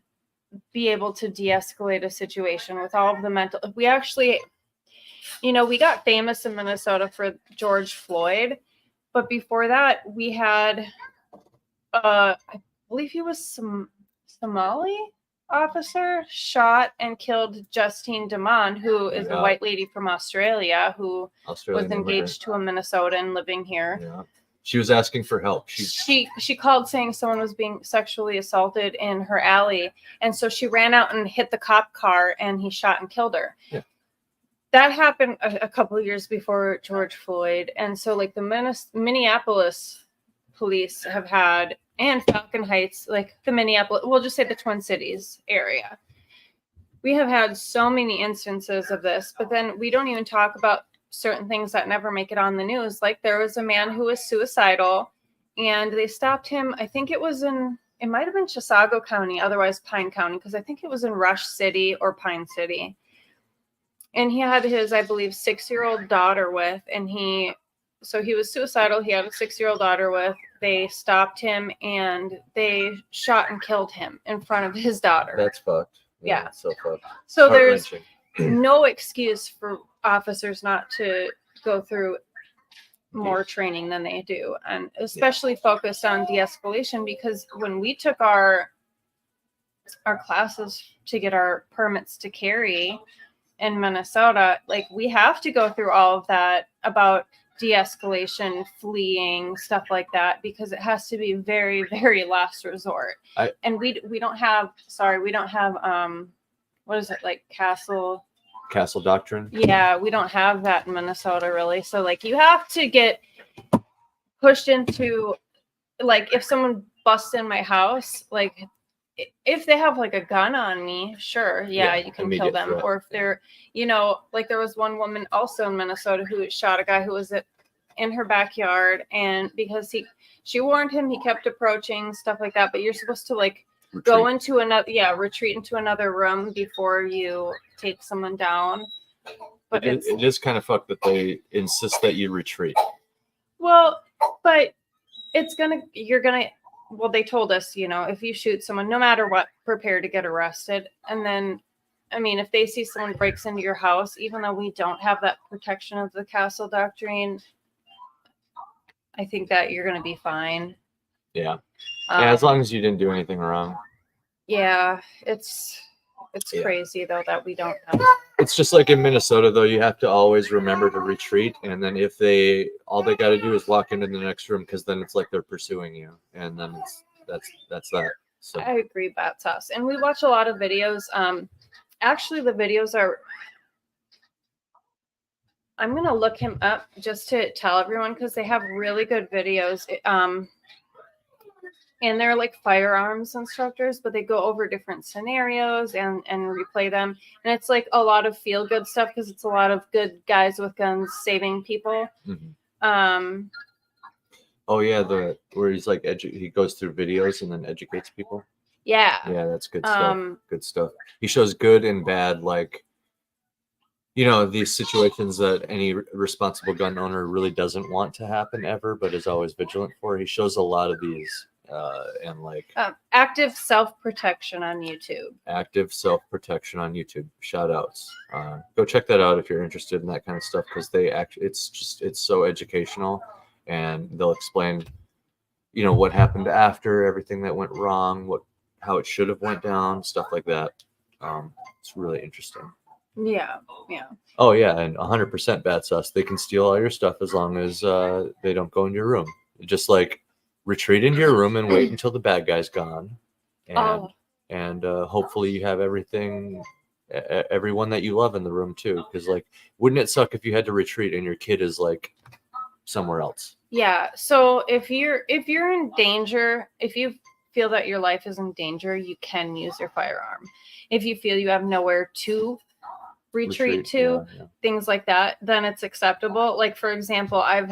be able to de-escalate a situation with all of the mental. We actually, we got famous in Minnesota for George Floyd, but before that, we had, I believe he was some Somali officer shot and killed Justine Damond, who is a Yeah. white lady from Australia who Australian was engaged to a Minnesotan living here. Yeah. She was asking for help. She called saying someone was being sexually assaulted in her alley, and so she ran out and hit the cop car, and he shot and killed her. Yeah. That happened a couple of years before George Floyd, and so like the Minneapolis police have had, and Falcon Heights, like the Minneapolis, we'll just say the Twin Cities area. We have had so many instances of this, but then we don't even talk about certain things that never make it on the news. Like there was a man who was suicidal and they stopped him. I think it might have been Chisago County, otherwise Pine County, because I think it was in Rush City or Pine City. And he had his, I believe, 6-year-old daughter with, so he was suicidal. He had a 6-year-old daughter with. They stopped him and they shot and killed him in front of his daughter. That's fucked. Yeah. It's so fucked. So there's Heart-wrenching. no excuse for officers not to go through more training than they do, and especially focused on de-escalation, because when we took our classes to get our permits to carry in Minnesota, like we have to go through all of that about de-escalation, fleeing, stuff like that, because it has to be very, very last resort. And we don't have what is it, like Castle Doctrine. Yeah, we don't have that in Minnesota really. So like you have to get pushed into, like if someone busts in my house, like if they have like a gun on me, sure, yeah, you can kill immediate them. threat, Or if they're, like there was one woman also in Minnesota who shot a guy who was in her backyard, and because she warned him, he kept approaching, stuff like that. But you're supposed to like go into retreat into another room before you take someone down. But it is kind of fucked that they insist that you retreat. Well, but they told us, if you shoot someone, no matter what, prepare to get arrested. And then, I mean, if they see someone breaks into your house, even though we don't have that protection of the Castle Doctrine, I think that you're going to be fine. Yeah. As long as you didn't do anything wrong. Yeah, it's crazy though that we don't have. It's just like in Minnesota though, you have to always remember to retreat, and then if all they got to do is walk into the next room, because then it's like they're pursuing you, and then that's that. So I agree, that's us. And we watch a lot of videos. Actually, the videos are. I'm gonna look him up just to tell everyone, because they have really good videos. And they're like firearms instructors, but they go over different scenarios and replay them. And it's like a lot of feel good stuff, because it's a lot of good guys with guns saving people. Mm-hmm. Oh yeah, the where he's like he goes through videos and then educates people. Yeah. Yeah, that's good stuff. Um, Good stuff. He shows good and bad, like, you know, these situations that any responsible gun owner really doesn't want to happen ever, but is always vigilant for. He shows a lot of these, and like active self-protection on YouTube. active self-protection on YouTube. Shout outs. Go check that out if you're interested in that kind of stuff, because it's so educational, and they'll explain, you know, what happened after, everything that went wrong, how it should have went down, stuff like that. It's really interesting. Yeah. Yeah. Oh yeah, and 100% bat sus. They can steal all your stuff as long as they don't go into your room. Just like retreat into your room and wait until the bad guy's gone, and hopefully you have everything, everyone that you love in the room too. Because like, wouldn't it suck if you had to retreat and your kid is like somewhere else? Yeah. So if you're in danger, if you feel that your life is in danger, you can use your firearm. If you feel you have nowhere to retreat to, things like that, then it's acceptable. Like, for example, I've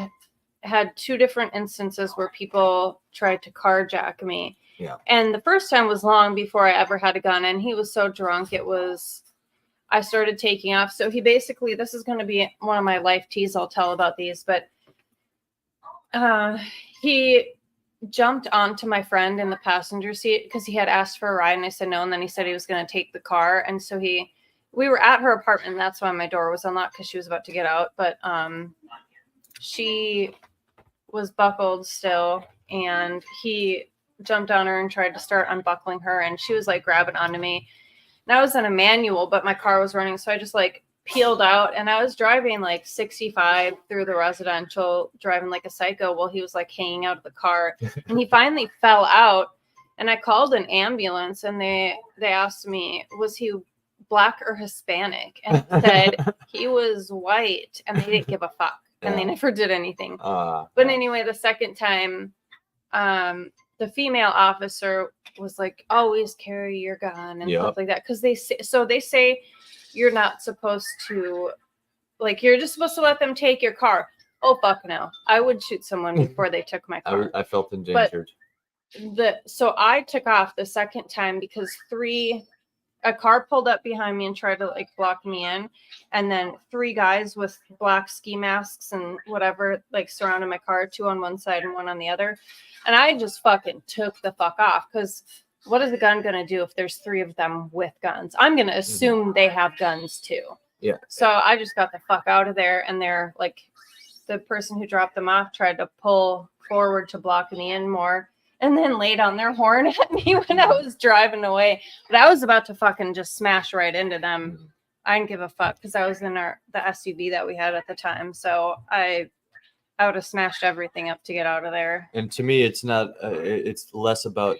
had 2 different instances where people tried to carjack me. Yeah. And the first time was long before I ever had a gun, and he was so drunk I started taking off. So he basically, this is going to be one of my life teas, I'll tell about these, but he jumped onto my friend in the passenger seat because he had asked for a ride, and I said no, and then he said he was going to take the car. And so we were at her apartment, and that's why my door was unlocked, because she was about to get out. But she was buckled still, and he jumped on her and tried to start unbuckling her, and she was like grabbing onto me. And I was in a manual, but my car was running, so I just like peeled out, and I was driving like 65 through the residential, driving like a psycho while he was like hanging out of the car. And he finally fell out, and I called an ambulance, and they asked me, was he Black or Hispanic? And I said he was white, and they didn't give a fuck, and they never did anything. But anyway, the second time, the female officer was like, always carry your gun and stuff like that, because they say you're not supposed to, like, you're just supposed to let them take your car. Oh fuck no, I would shoot someone before they took my car. I felt endangered. So I took off the second time because a car pulled up behind me and tried to like block me in, and then 3 guys with black ski masks and whatever like surrounded my car, 2 on one side and 1 on the other. And I just fucking took the fuck off, because what is the gun gonna do if there's 3 of them with guns? I'm gonna assume they have guns too. Yeah. So I just got the fuck out of there, and they're like, the person who dropped them off tried to pull forward to block me in more, and then laid on their horn at me when I was driving away. But I was about to fucking just smash right into them. I didn't give a fuck, because I was in the SUV that we had at the time. So I would have smashed everything up to get out of there. And to me, it's not. It's less about,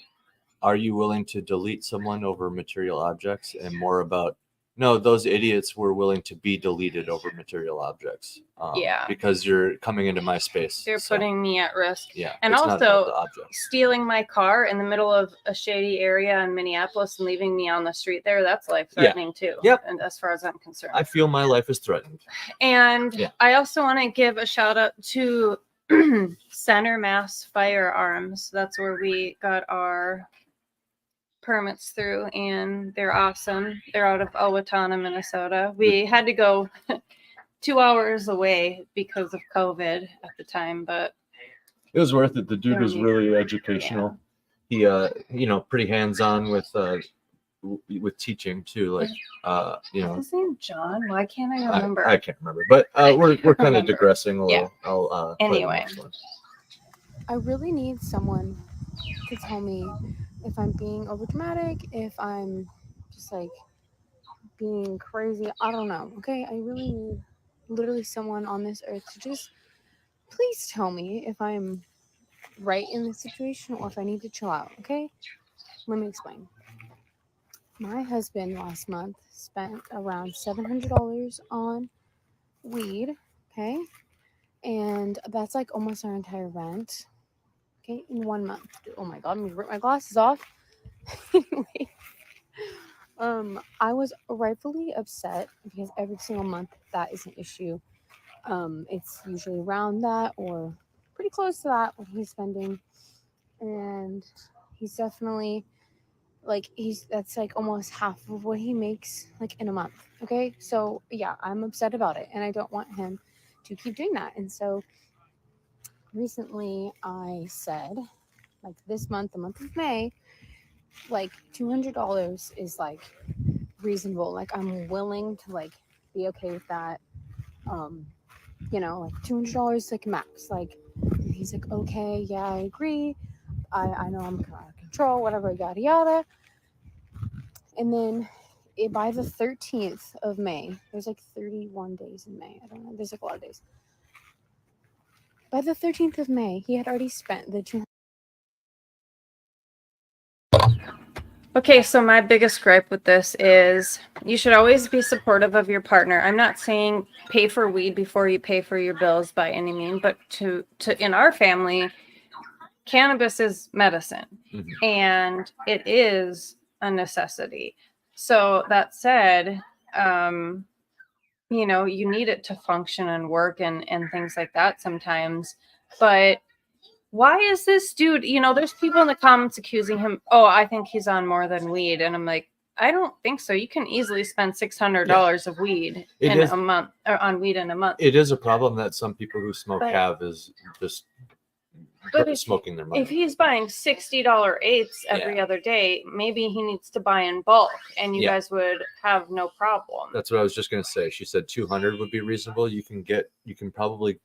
are you willing to delete someone over material objects, and more about, no, those idiots were willing to be deleted over material objects. Yeah. Because you're coming into my space. They're putting me at risk. Yeah. And it's not about the also objects. stealing my car in the middle of a shady area in Minneapolis and leaving me on the street there, that's life threatening too. Yep. And as far as I'm concerned. I feel my life is threatened. And Yeah. I also want to give a shout out to Center Mass Firearms. That's where we got our permits through, and they're awesome. They're out of Owatonna, Minnesota. We had to go 2 hours away because of COVID at the time, but It was worth it. The dude They're was neat. really educational. He, pretty hands-on with teaching too. Like, is his name John? Why can't I remember? I can't remember, but we're kind of remember. digressing a Yeah. little. I'll play the Anyway. next one. I really need someone to tell me if I'm being overdramatic, if I'm just like being crazy. I don't know. Okay. I really need literally someone on this earth to just please tell me if I'm right in this situation or if I need to chill out. Okay. Let me explain. My husband last month spent around $700 on weed. Okay. And that's like almost our entire rent. Okay, in 1 month. Oh my god, I'm gonna rip my glasses off. Anyway, I was rightfully upset because every single month that is an issue. It's usually around that or pretty close to that what he's spending, and he's definitely like that's like almost half of what he makes like in a month. Okay, so yeah, I'm upset about it, and I don't want him to keep doing that. And so recently I said, like this month, the month of May, like $200 is like reasonable. Like I'm willing to like be okay with that. You know, like $200 like max. Like he's like, okay, yeah, I agree. I know I'm out of control, whatever, yada yada. And then by the 13th of May, there's like 31 days in May. I don't know. There's like a lot of days. By the 13th of May, he had already spent the $200. Okay, so my biggest gripe with this is you should always be supportive of your partner. I'm not saying pay for weed before you pay for your bills by any means, but to in our family, cannabis is medicine, and it is a necessity. So that said, you know, you need it to function and work and things like that sometimes. But why is this dude, you know, there's people in the comments accusing him, oh, I think he's on more than weed. And I'm like, I don't think so. You can easily spend $600 of weed in a month, or on weed in a month. It is a problem that some people who smoke But- have, is just But smoking their money. If he's buying $60 eighths every other day, maybe he needs to buy in bulk, and you Yeah. guys would have no problem. That's what I was just going to say. She said 200 would be reasonable. You can probably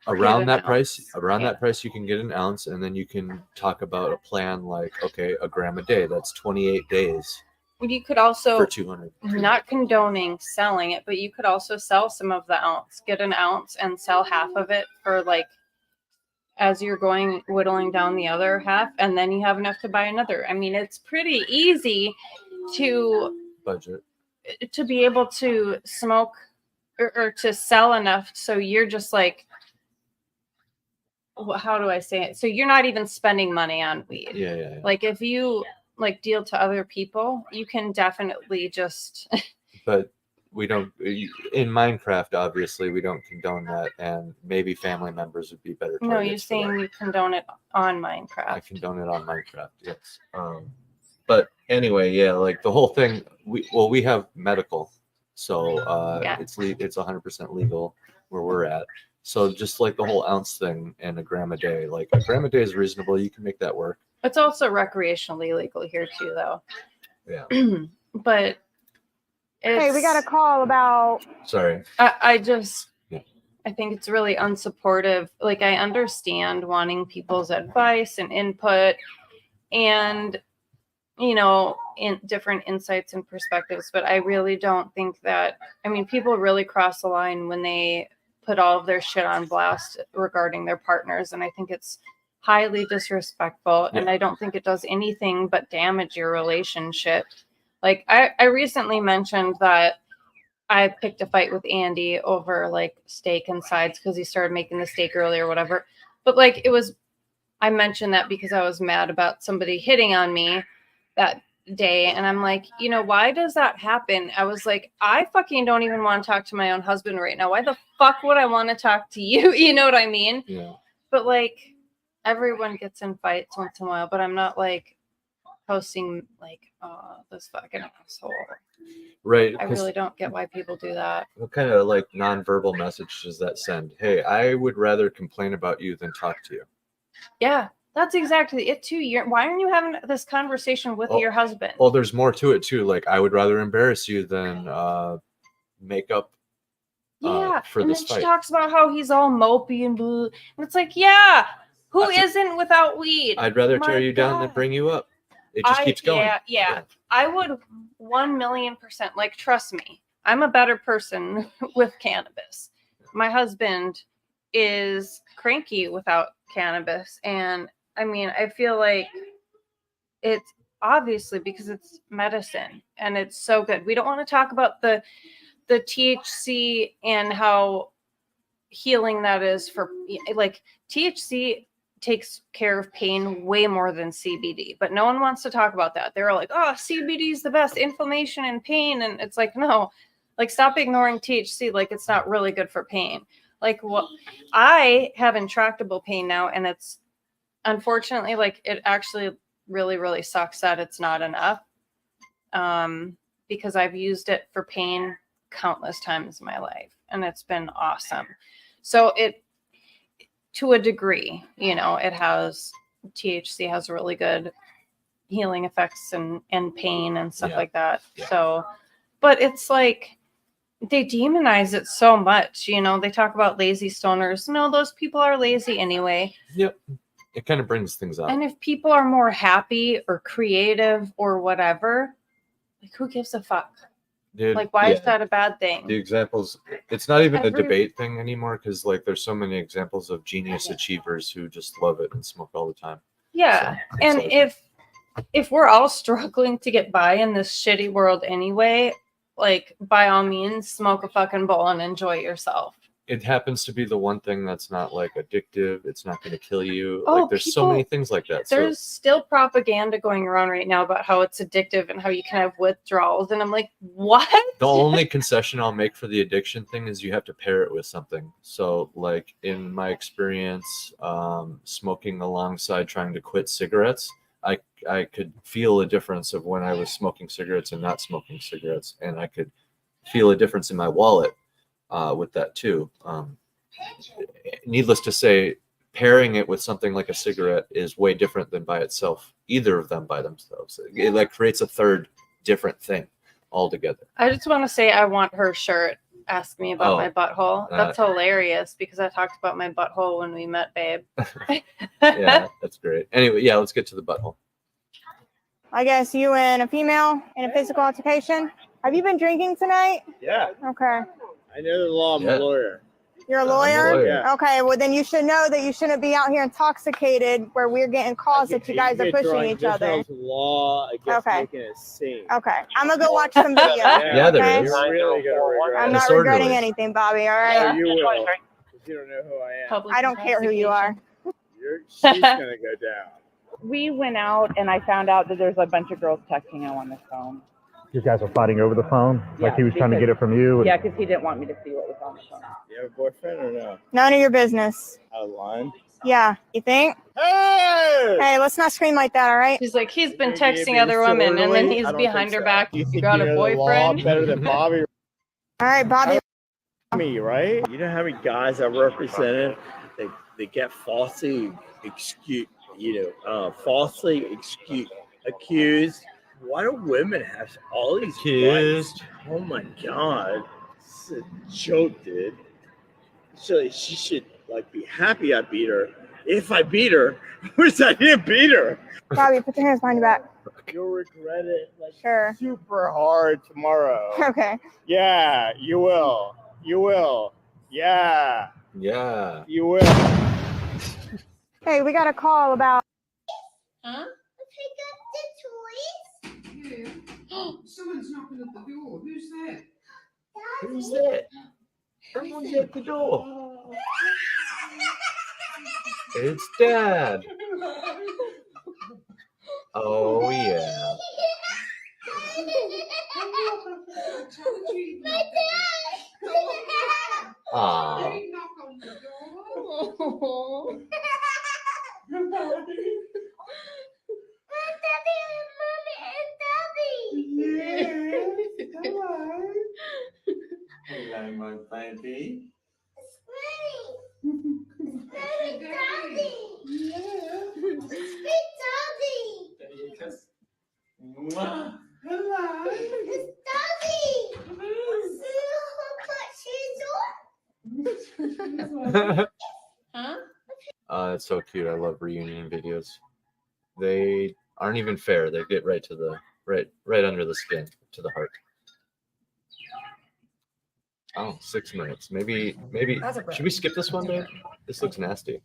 around an that price, Yeah. that price, you can get an ounce, and then you can talk about a plan like, okay, a gram a day. That's 28 days You could also, for 200. not condoning selling it, but you could also sell some of the ounce, get an ounce and sell half of it for like, as you're going whittling down the other half, and then you have enough to buy another. I mean, it's pretty easy to Budget. to be able to smoke or to sell enough so you're just like, how do I say it? So you're not even spending money on weed. Yeah. Like if you like deal to other people, you can definitely just But we don't, in Minecraft, obviously, we don't condone that, and maybe family members would be better. no, you're targets for that. saying you condone it on I Minecraft. condone it on Minecraft, yes. But anyway, yeah, like the whole thing, we have medical, so Yeah. it's 100% legal where we're at. So just like the whole ounce thing and a gram a day, like a gram a day is reasonable. You can make that work. It's also recreationally legal here too, though. Yeah. But Hey, we got a call about. Sorry. I just Yeah. I think it's really unsupportive. Like I understand wanting people's advice and input and you know, in different insights and perspectives, but I really don't think that, I mean, people really cross the line when they put all of their shit on blast regarding their partners, and I think it's highly disrespectful, and I don't think it does anything but damage your relationship. Like I recently mentioned that I picked a fight with Andy over like steak and sides because he started making the steak early or whatever. But like I mentioned that because I was mad about somebody hitting on me that day. And I'm like, you know, why does that happen? I was like, I fucking don't even want to talk to my own husband right now. Why the fuck would I want to talk to you? You know what I mean? Yeah. But like everyone gets in fights once in a while, but I'm not like posting like, oh, this fucking asshole. Right. I really don't get why people do that. What kind of like nonverbal message does that send? Hey, I would rather complain about you than talk to you. Yeah, that's exactly it too. Why aren't you having this conversation with your husband? Well, there's more to it too. Like I would rather embarrass you than make up Yeah, for and this then fight. she talks about how he's all mopey and blue. And it's like, yeah, who isn't without weed? I'd rather My tear you down than God. bring you up. It just keeps going. Yeah. I would 1,000,000%. Like, trust me, I'm a better person with cannabis. My husband is cranky without cannabis. And I mean, I feel like it's obviously because it's medicine and it's so good. We don't want to talk about the THC and how healing that is for, like, THC takes care of pain way more than CBD, but no one wants to talk about that. They're like, oh, CBD is the best, inflammation and pain. And it's like, no, Like, stop ignoring THC like it's not really good for pain. Like, what I have intractable pain now, and it's unfortunately, like, it actually really, really sucks that it's not enough. Because I've used it for pain countless times in my life, and it's been awesome. So it, to a degree, you know, it has THC has really good healing effects and pain and stuff like that. So, but it's like they demonize it so much, you know. They talk about lazy stoners. No, those people are lazy anyway. Yep. It kind of brings things up. And if people are more happy or creative or whatever, like, who gives a fuck? Dude, Like, why is that a bad thing? The examples, it's not even a debate thing anymore, because like there's so many examples of genius achievers who just love it and smoke all the time. Yeah. So, And like, if we're all struggling to get by in this shitty world anyway, like, by all means, smoke a fucking bowl and enjoy yourself. it happens to be the one thing that's not like addictive. It's not going to kill you. Oh, Like there's so many things like that. So There's still propaganda going around right now about how it's addictive and how you can have withdrawals. And I'm like, what? the only concession I'll make for the addiction thing is you have to pair it with something. So like in my experience, smoking alongside trying to quit cigarettes, I could feel a difference of when I was smoking cigarettes and not smoking cigarettes. And I could feel a difference in my wallet with that too. Needless to say, pairing it with something like a cigarette is way different than by itself, either of them by themselves. It like creates a third different thing altogether. I just want to say I want her shirt. Ask me about Oh, my butthole. That's hilarious because I talked about my butthole when we met, babe. Yeah, that's great. Anyway, yeah, let's get to the butthole. I guess you and a female in a physical altercation. Have you been drinking tonight? Yeah. Okay. I know the law. I'm a lawyer. You're a lawyer? Yeah. Okay, well then you should know that you shouldn't be out here intoxicated where we're getting calls that you guys are pushing each other. There's law against Okay. making a scene. Okay. I'm gonna go watch some video. Yeah, there okay? is. You're really gonna regret I'm it. not regretting anything, Bobby, all right? Oh, you will. 'Cause you don't know who I am. I don't care who you are. She's gonna go down. We went out and I found out that there's a bunch of girls texting him on the phone. You guys were fighting over the phone? Like Yeah, he was trying to get it from you? Yeah, because he didn't want me to see what was on the phone. You have a boyfriend or no? None of your business. Out of line? Yeah, you think? Hey! Hey, let's not scream like that, all right? He's like, he's been You're texting being other women, and then disorderly? he's I don't behind think her so. back. You You think got you a know the law boyfriend? better than Bobby? All right, Bobby. Me, right? You know how many guys I represented they get falsely accused. Why do women have all these rights? Oh my god, this is a joke, dude. So she should like be happy I beat her. If I beat her, which I didn't beat her. Bobby, put your hands behind your back. You'll regret it like Sure. super hard tomorrow. Okay. Yeah, you will. You will. Yeah, Yeah. you will. Hey, we got a call about. Huh? Someone's knocking at the door. Who's that? Who's that? Someone's at the door. It's Dad. Oh yeah. Aw. Hello, my baby. It's so cute. I love reunion videos. They aren't even fair. They get right to the right under the skin, to the heart. Oh, 6 minutes. Maybe That's a burn. should we skip this one, babe? This looks nasty.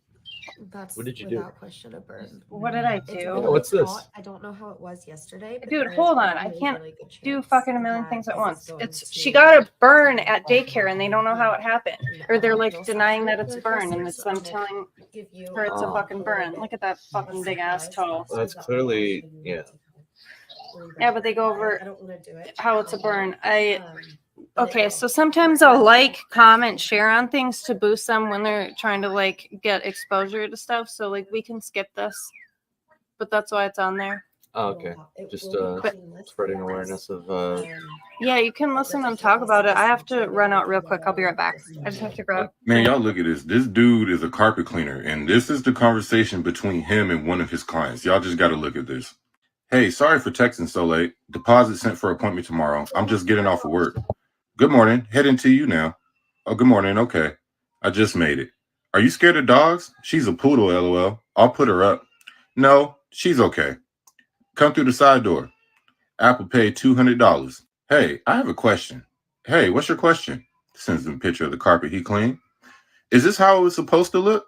That's What did you do? without question a burn. What did I It's do? really What's this? hot. I don't know how it was yesterday. But Dude, there's hold a on. I really, can't really good do chance fucking a million that things at this once. is going It's to she got a burn at daycare and they don't know how it happened. Or they're like denying that it's a burn and it's them telling her it's a Oh. fucking burn. Look at that fucking big ass toe. Well, that's clearly Yeah, but they go over I don't want to do it. how it's a burn. Okay, so sometimes I'll like, comment, share on things to boost them when they're trying to like get exposure to stuff. So like we can skip this, but that's why it's on there. Oh, okay. Just spreading awareness of. Yeah, you can listen and talk about it. I have to run out real quick. I'll be right back. I just have to grab. Man, y'all look at this. This dude is a carpet cleaner, and this is the conversation between him and one of his clients. Y'all just got to look at this. Hey, sorry for texting so late. Deposit sent for appointment tomorrow. I'm just getting off of work. Good morning. Heading to you now. Oh, good morning. Okay. I just made it. Are you scared of dogs? She's a poodle, LOL. I'll put her up. No, she's okay. Come through the side door. Apple Pay $200. Hey, I have a question. Hey, what's your question? Sends him a picture of the carpet he cleaned. Is this how it was supposed to look?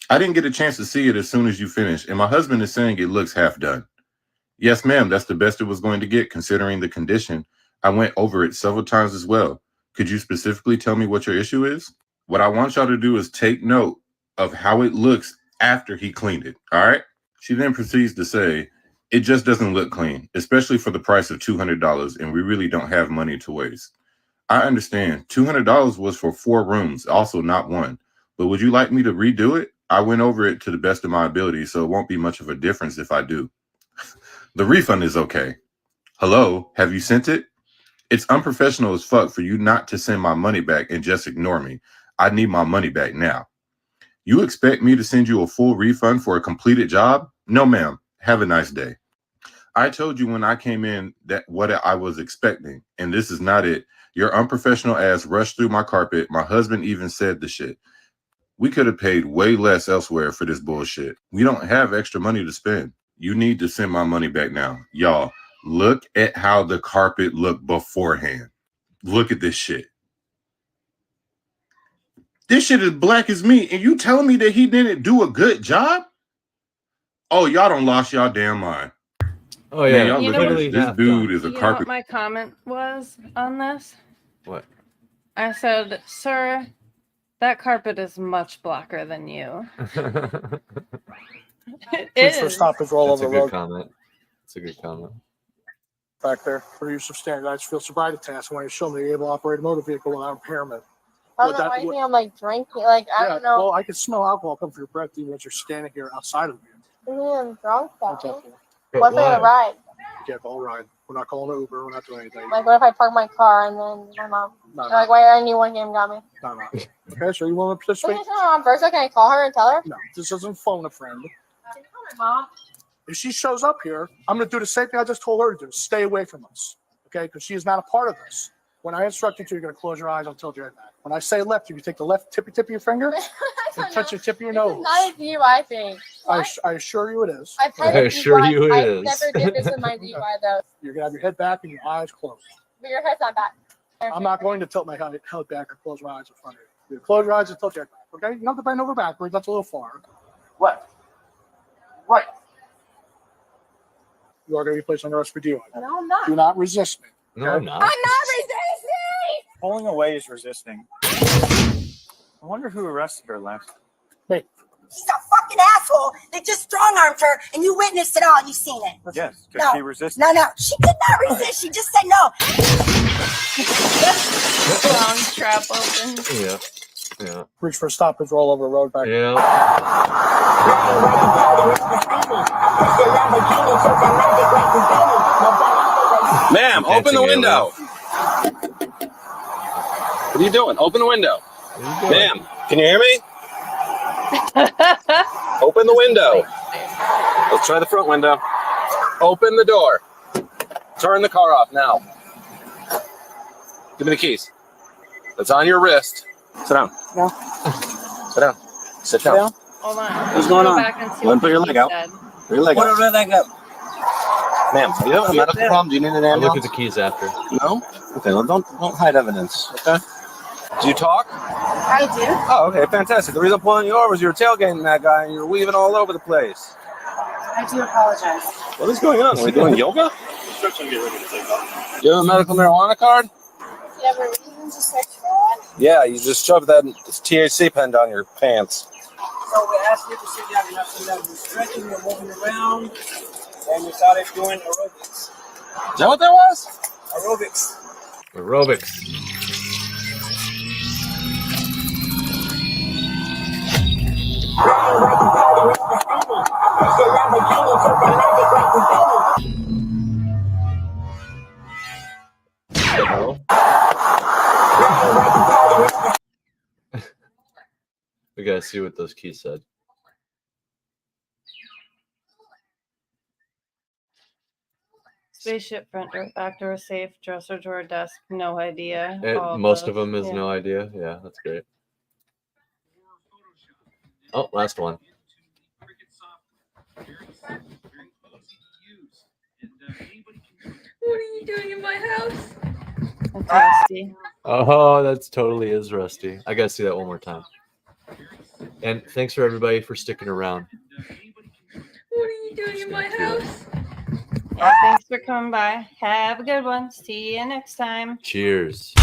I didn't get a chance to see it as soon as you finished, and my husband is saying it looks half done. Yes, ma'am, that's the best it was going to get considering the condition. I went over it several times as well. Could you specifically tell me what your issue is? What I want y'all to do is take note of how it looks after he cleaned it, all right? She then proceeds to say, it just doesn't look clean, especially for the price of $200, and we really don't have money to waste. I understand. $200 was for 4 rooms, also not 1. But would you like me to redo it? I went over it to the best of my ability, so it won't be much of a difference if I do. The refund is okay. Hello, have you sent it? It's unprofessional as fuck for you not to send my money back and just ignore me. I need my money back now. You expect me to send you a full refund for a completed job? No, ma'am. Have a nice day. I told you when I came in that what I was expecting, and this is not it. Your unprofessional ass rushed through my carpet. My husband even said the shit. We could have paid way less elsewhere for this bullshit. We don't have extra money to spend. You need to send my money back now. Y'all, look at how the carpet looked beforehand. Look at this shit. This shit is black as me, and you telling me that he didn't do a good job? Oh, y'all done lost y'all damn mind. Oh yeah, man, y'all look at this. This dude is a You know carpet. what my comment was on this? What? I said, sir, that carpet is much blacker than you. It Please for is. stop and roll That's over a the good road comment. It's a good comment. back there for use of standardized field sobriety tests. When you show me you're able to operate a motor vehicle without impairment. I don't know why you think I'm like drinking. Like, I don't know. Well, I can smell alcohol come from your breath even as you're standing here outside of me. I'm drunk What's though. up there? What if I get a ride? Yeah, all right. We're not calling an Uber. We're not doing anything. Like, what if I park my car and then my mom? No, no. Like, why are anyone here got me? No, no. Okay, so you want to participate? Wait, my mom first. So can I call her and tell her? No, this isn't phone a friend. Call my mom. If she shows up here, I'm going to do the same thing I just told her to do. Stay away from us, okay? Because she is not a part of this. When I instruct you to, you're going to close your eyes and tilt your head back. When I say left, you can take the left tip of your finger and touch the tip of your nose. It's not a DUI thing. I assure you it is. I've had a DUI. I never did this in my DUI though. You're going to have your head back and your eyes closed. But your head's not back. I'm not going to tilt my head back or close my eyes in front of you. You close your eyes and tilt your head back, okay? You don't have to bend over backwards. That's a little far. Left. Right. You are going to be placed under arrest for DUI. No, I'm not. Do not resist me. No, I'm not. I'm not resisting. Pulling away is resisting. I wonder who arrested her last. Me. She's a fucking asshole. They just strong-armed her, and you witnessed it all. You seen it. Yes, because No. she resisted. No, she did not resist. She just said no. Long trap open. Yeah. Yeah. Reach for a stop and roll over a road back. Yeah. Ma'am, open the window. What are you doing? Open the window. Ma'am, can you hear me? Open the window. Let's try the front window. Open the door. Turn the car off now. Give me the keys. That's on your wrist. Sit down. No. Sit down. Sit down. Hold on. What's going Go on? back and see Go ahead and what put your he leg out. said. Put your leg out. Put her leg up. Ma'am, do you have a medical problem? Do you need an I'll ambulance? look at the keys after. No? Okay, well, don't hide evidence, okay? Do you talk? I do. Oh, okay, fantastic. The reason I'm pulling you over is you were tailgating that guy and you're weaving all over the place. I do apologize. What is going on? Are we doing yoga? Do you have a medical marijuana card? Do you have a reason to search for one? Yeah, you just shoved that THC pen down your pants. So we asked you to sit down. You're not sitting down. You're stretching. You're moving around. And you started doing aerobics. Is that what that was? Aerobics. Aerobics. We gotta see what those keys said. Spaceship, front door, back door, safe, dresser drawer, desk, no idea. All Most those. of them is Yeah. no idea. Yeah, that's great. Oh, last one. What are you doing in my house? That's Rusty. Oh, that's totally is Rusty. I gotta see that one more time. And thanks for everybody for sticking around. What are you doing in my house? Yeah, thanks for coming by. Have a good one. See you next time. Cheers.